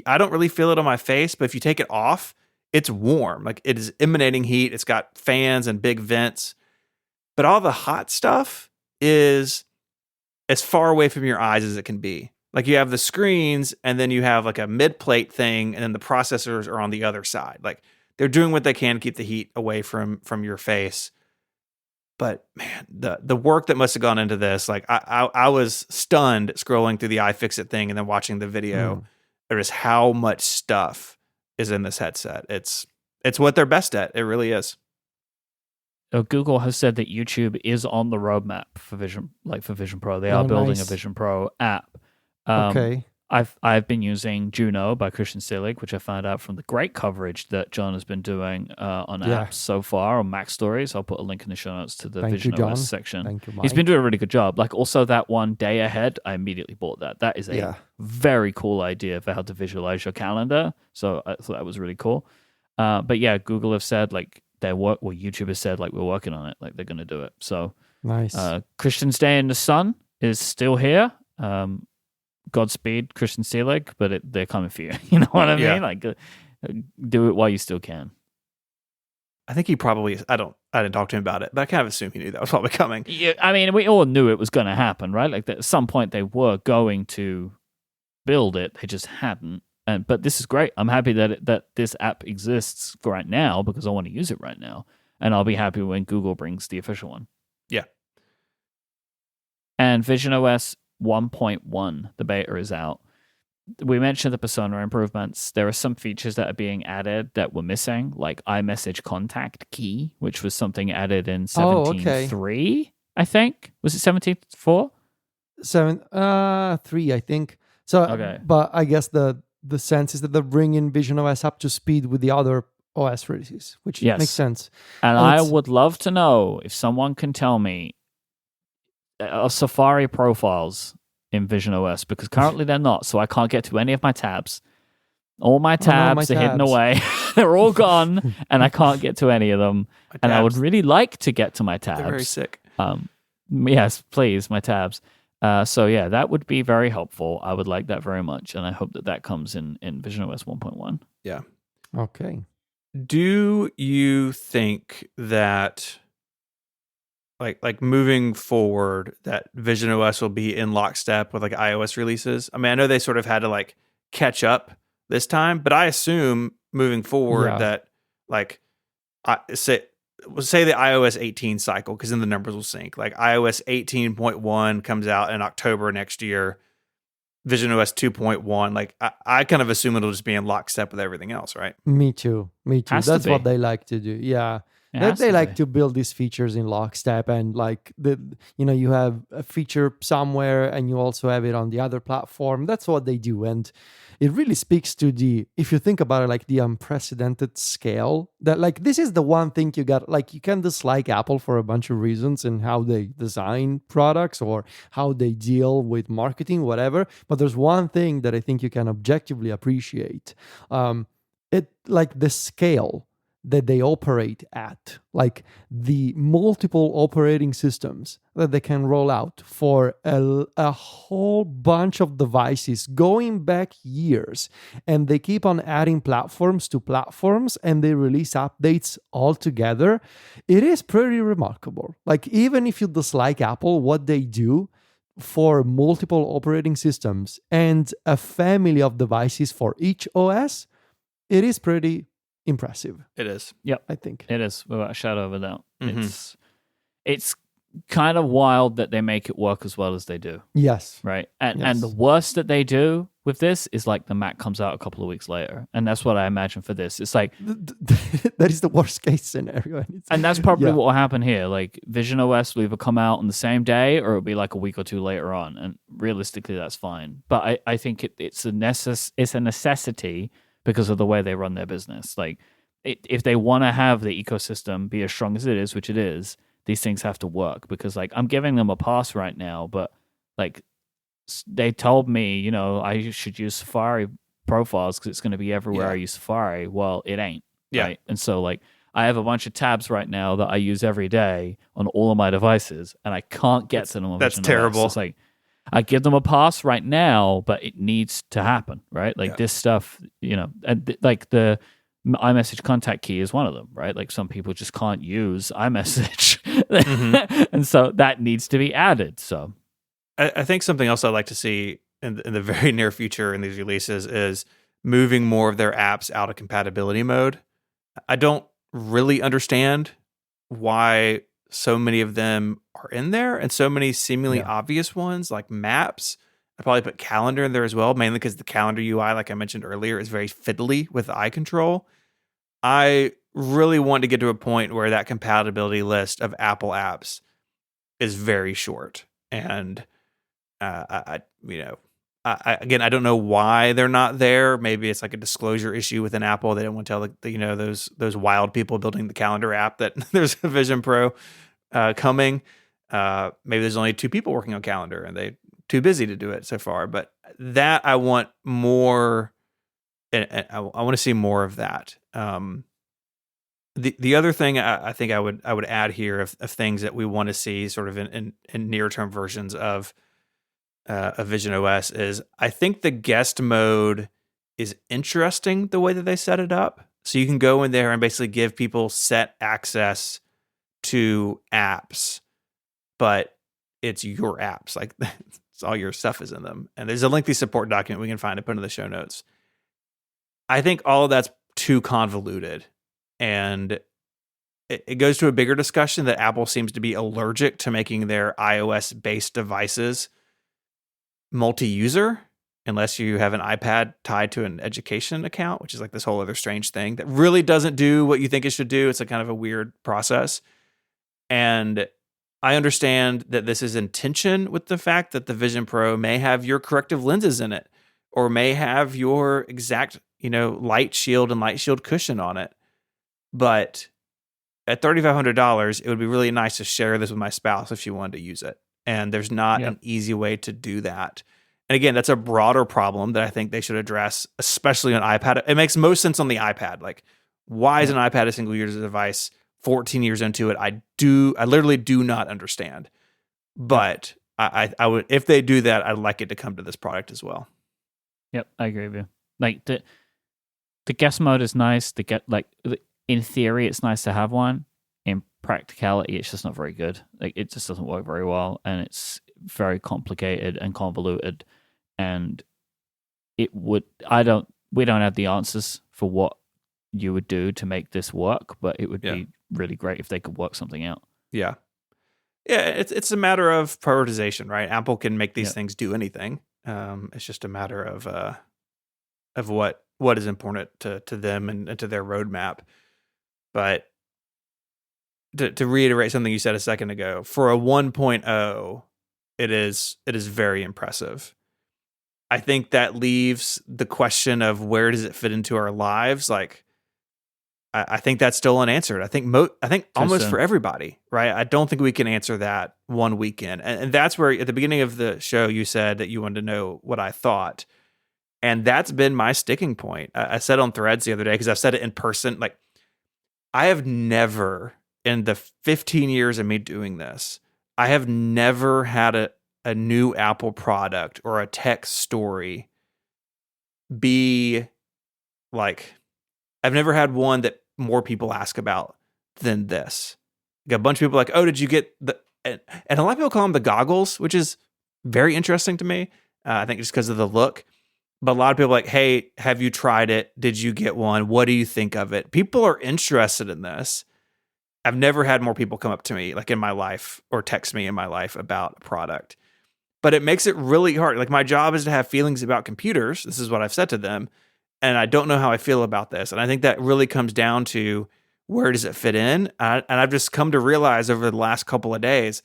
Speaker 3: I don't really feel it on my face, but if you take it off, it's warm. Like, it is emanating heat. It's got fans and big vents, but all the hot stuff is as far away from your eyes as it can be. Like, you have the screens, and then you have like a mid-plate thing, and then the processors are on the other side. Like, they're doing what they can to keep the heat away from your face. But man, the work that must have gone into this, like I was stunned scrolling through the iFixit thing and then watching the video. There is how much stuff is in this headset. It's what they're best at. It really is.
Speaker 1: Google has said that YouTube is on the roadmap for Vision Pro. They are building a Vision Pro app.
Speaker 2: Okay.
Speaker 1: I've been using Juno by Christian Selig, which I found out from the great coverage that John has been doing on apps so far on Mac Stories. I'll put a link in the show notes to the Vision OS section.
Speaker 2: Thank you, Myke.
Speaker 1: He's been doing a really good job. Like also that one Day Ahead, I immediately bought that. That is a very cool idea for how to visualize your calendar. So I thought that was really cool. But yeah, Google have said like YouTube has said like we're working on it, like they're going to do it. So
Speaker 2: nice.
Speaker 1: Christian's Day in the Sun is still here. Godspeed, Christian Selig, but they're coming for you. You know what I mean? Like, do it while you still can.
Speaker 3: I think he probably. I didn't talk to him about it, but I kind of assume he knew that was probably coming.
Speaker 1: Yeah, I mean, we all knew it was going to happen, right? Like, at some point they were going to build it. They just hadn't. But this is great. I'm happy that this app exists right now because I want to use it right now, and I'll be happy when Google brings the official one.
Speaker 3: Yeah.
Speaker 1: And Vision OS 1.1, the beta is out. We mentioned the persona improvements. There are some features that are being added that were missing, like iMessage contact key, which was something added in 17.3, I think. Was it 17.4?
Speaker 2: 3, I think. So, but I guess the sense is that they're bringing Vision OS up to speed with the other OS releases, which makes sense.
Speaker 1: And I would love to know if someone can tell me Safari profiles in Vision OS, because currently they're not, so I can't get to any of my tabs. All my tabs are hidden away. They're all gone, and I can't get to any of them. And I would really like to get to my tabs.
Speaker 3: They're very sick.
Speaker 1: Yes, please, my tabs. So yeah, that would be very helpful. I would like that very much, and I hope that comes in Vision OS 1.1.
Speaker 3: Yeah.
Speaker 2: Okay.
Speaker 3: Do you think that like moving forward that Vision OS will be in lockstep with like iOS releases? I mean, I know they sort of had to like catch up this time, but I assume moving forward that like say the iOS 18 cycle, because then the numbers will sync. Like iOS 18.1 comes out in October next year. Vision OS 2.1, like I kind of assume it'll just be in lockstep with everything else, right?
Speaker 2: Me too. That's what they like to do. Yeah. They like to build these features in lockstep, and like you have a feature somewhere and you also have it on the other platform. That's what they do, and it really speaks to if you think about it, like the unprecedented scale that like this is the one thing you got. Like you can dislike Apple for a bunch of reasons and how they design products or how they deal with marketing, whatever. But there's one thing that I think you can objectively appreciate. It like the scale that they operate at, like the multiple operating systems that they can roll out for a whole bunch of devices going back years. And they keep on adding platforms to platforms and they release updates all together. It is pretty remarkable. Like even if you dislike Apple, what they do for multiple operating systems and a family of devices for each OS, it is pretty impressive.
Speaker 3: It is.
Speaker 1: Yep.
Speaker 2: I think.
Speaker 1: It is, without a shadow of a doubt.
Speaker 3: Mm-hmm.
Speaker 1: It's kind of wild that they make it work as well as they do.
Speaker 2: Yes.
Speaker 1: Right? And the worst that they do with this is like the Mac comes out a couple of weeks later. And that's what I imagine for this. It's like...
Speaker 2: that is the worst case scenario.
Speaker 1: And that's probably what will happen here. Like Vision OS will either come out on the same day or it'll be like a week or two later on. And realistically, that's fine. But I think it's a necessity because of the way they run their business. Like, if they want to have the ecosystem be as strong as it is, which it is, these things have to work. Because, like, I'm giving them a pass right now, but, like, they told me, I should use Safari profiles because it's going to be everywhere I use Safari. Well, it ain't.
Speaker 3: Yeah.
Speaker 1: Right? And so, like, I have a bunch of tabs right now that I use every day on all of my devices, and I can't get to them on
Speaker 3: That's
Speaker 1: Vision
Speaker 3: terrible.
Speaker 1: OS. It's like, I give them a pass right now, but it needs to happen, right? Like this stuff, like the iMessage contact key is one of them, right? Like some people just can't use iMessage. And so that needs to be added. So
Speaker 3: I think something else I'd like to see in the very near future in these releases is moving more of their apps out of compatibility mode. I don't really understand why so many of them are in there and so many seemingly obvious ones like maps. I probably put calendar in there as well, mainly because the calendar UI, like I mentioned earlier, is very fiddly with eye control. I really want to get to a point where that compatibility list of Apple apps is very short. And I Again, I don't know why they're not there. Maybe it's like a disclosure issue within Apple. They don't want to tell those wild people building the calendar app that there's a Vision Pro coming. Maybe there's only 2 people working on calendar and they're too busy to do it so far. But that I want more. And I want to see more of that. The other thing I think I would add here of things that we want to see sort of in near term versions of Vision OS is I think the guest mode is interesting the way that they set it up. So you can go in there and basically give people set access to apps, but it's your apps. Like it's all your stuff is in them. And there's a lengthy support document we can find to put in the show notes. I think all of that's too convoluted. And it goes to a bigger discussion that Apple seems to be allergic to making their iOS-based devices multi-user, unless you have an iPad tied to an education account, which is like this whole other strange thing that really doesn't do what you think it should do. It's a kind of a weird process. And I understand that this is in tension with the fact that the Vision Pro may have your corrective lenses in it, or may have your exact, light shield and light shield cushion on it. But at $3,500, it would be really nice to share this with my spouse if she wanted to use it. And there's not an easy way to do that. And again, that's a broader problem that I think they should address, especially on iPad. It makes most sense on the iPad. Like, why is an iPad a single user device 14 years into it? I literally do not understand. But I would, if they do that, I'd like it to come to this product as well.
Speaker 1: Yep, I agree with you. Like the guest mode is nice. In theory, it's nice to have one. In practicality, it's just not very good. Like it just doesn't work very well, and it's very complicated and convoluted. And we don't have the answers for what you would do to make this work, but it would be really great if they could work something out.
Speaker 3: Yeah. It's a matter of prioritization, right? Apple can make these things do anything. It's just a matter of what is important to them and to their roadmap. But to reiterate something you said a second ago, for a 1.0, it is very impressive. I think that leaves the question of where does it fit into our lives? Like, I think that's still unanswered. I think almost for everybody, right? I don't think we can answer that one weekend. And that's where at the beginning of the show, you said that you wanted to know what I thought. And that's been my sticking point. I said on Threads the other day, because I've said it in person, like, I have never, in the 15 years of me doing this, I have never had a new Apple product or a tech story be like, I've never had one that more people ask about than this. Like a bunch of people like, oh, did you get and a lot of people call them the goggles, which is very interesting to me. I think just because of the look. But a lot of people are like, hey, have you tried it? Did you get one? What do you think of it? People are interested in this. I've never had more people come up to me like in my life or text me in my life about a product. But it makes it really hard. Like my job is to have feelings about computers. This is what I've said to them. And I don't know how I feel about this. And I think that really comes down to where does it fit in? And I've just come to realize over the last couple of days,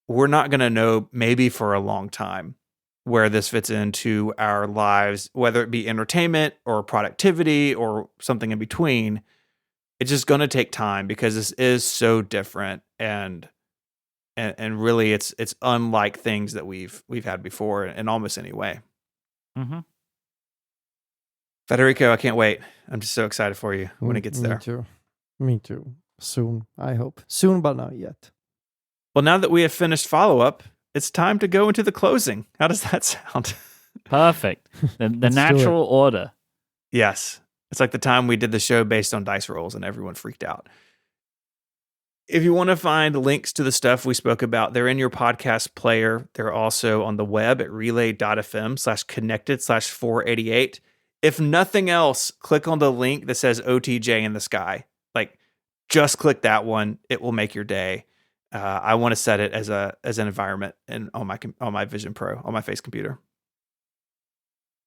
Speaker 3: we're not going to know maybe for a long time where this fits into our lives, whether it be entertainment or productivity or something in between. It's just going to take time because this is so different and really it's unlike things that we've had before in almost any way.
Speaker 1: Mm-hmm.
Speaker 3: Federico, I can't wait. I'm just so excited for you when it gets there.
Speaker 2: Me too. Soon, I hope. Soon, but not yet.
Speaker 3: Well, now that we have finished follow-up, it's time to go into the closing. How does that sound?
Speaker 1: Perfect. The natural order.
Speaker 3: Yes. It's like the time we did the show based on dice rolls and everyone freaked out. If you want to find links to the stuff we spoke about, they're in your podcast player. They're also on the web at relay.fm/connected/488. If nothing else, click on the link that says OTJ in the sky. Like, just click that one. It will make your day. I want to set it as an environment on my Vision Pro, on my face computer.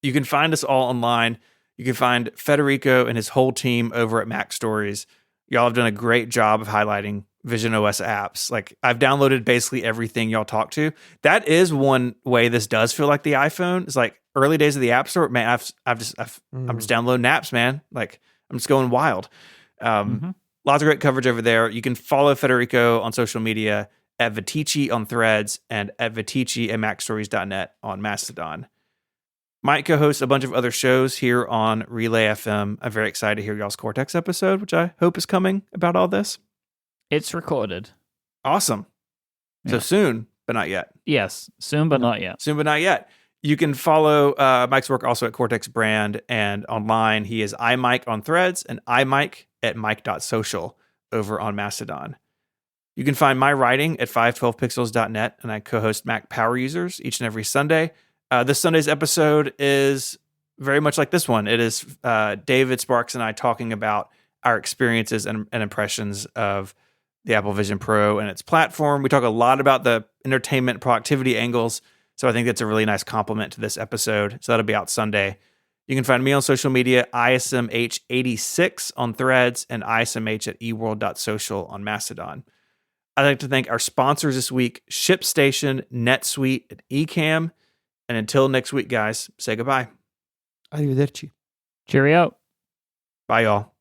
Speaker 3: You can find us all online. You can find Federico and his whole team over at Mac Stories. Y'all have done a great job of highlighting Vision OS apps. Like, I've downloaded basically everything y'all talk to. That is one way this does feel like the iPhone. It's like, early days of the App Store, man, I'm just downloading apps, man. Like I'm just going wild. Lots of great coverage over there. You can follow Federico on social media at Vitici on Threads and at Vitici at MacStories.net on Mastodon. Myke co-hosts a bunch of other shows here on Relay FM. I'm very excited to hear y'all's Cortex episode, which I hope is coming about all this.
Speaker 1: It's recorded.
Speaker 3: Awesome. So soon, but not yet.
Speaker 1: Yes, soon, but not yet.
Speaker 3: Soon, but not yet. You can follow Myke's work also at Cortex Brand, and online he is iMyke on Threads and iMyke at Myke.social over on Mastodon. You can find my writing at 512pixels.net, and I co-host Mac Power Users each and every Sunday. This Sunday's episode is very much like this one. It is David Sparks and I talking about our experiences and impressions of the Apple Vision Pro and its platform. We talk a lot about the entertainment productivity angles, so I think that's a really nice complement to this episode. So that'll be out Sunday. You can find me on social media, ISMH86 on Threads and ISMH at eworld.social on Mastodon. I'd like to thank our sponsors this week, ShipStation, NetSuite, and Ecamm. And until next week, guys, say goodbye.
Speaker 2: Arrivederci.
Speaker 1: Cheerio.
Speaker 3: Bye, y'all.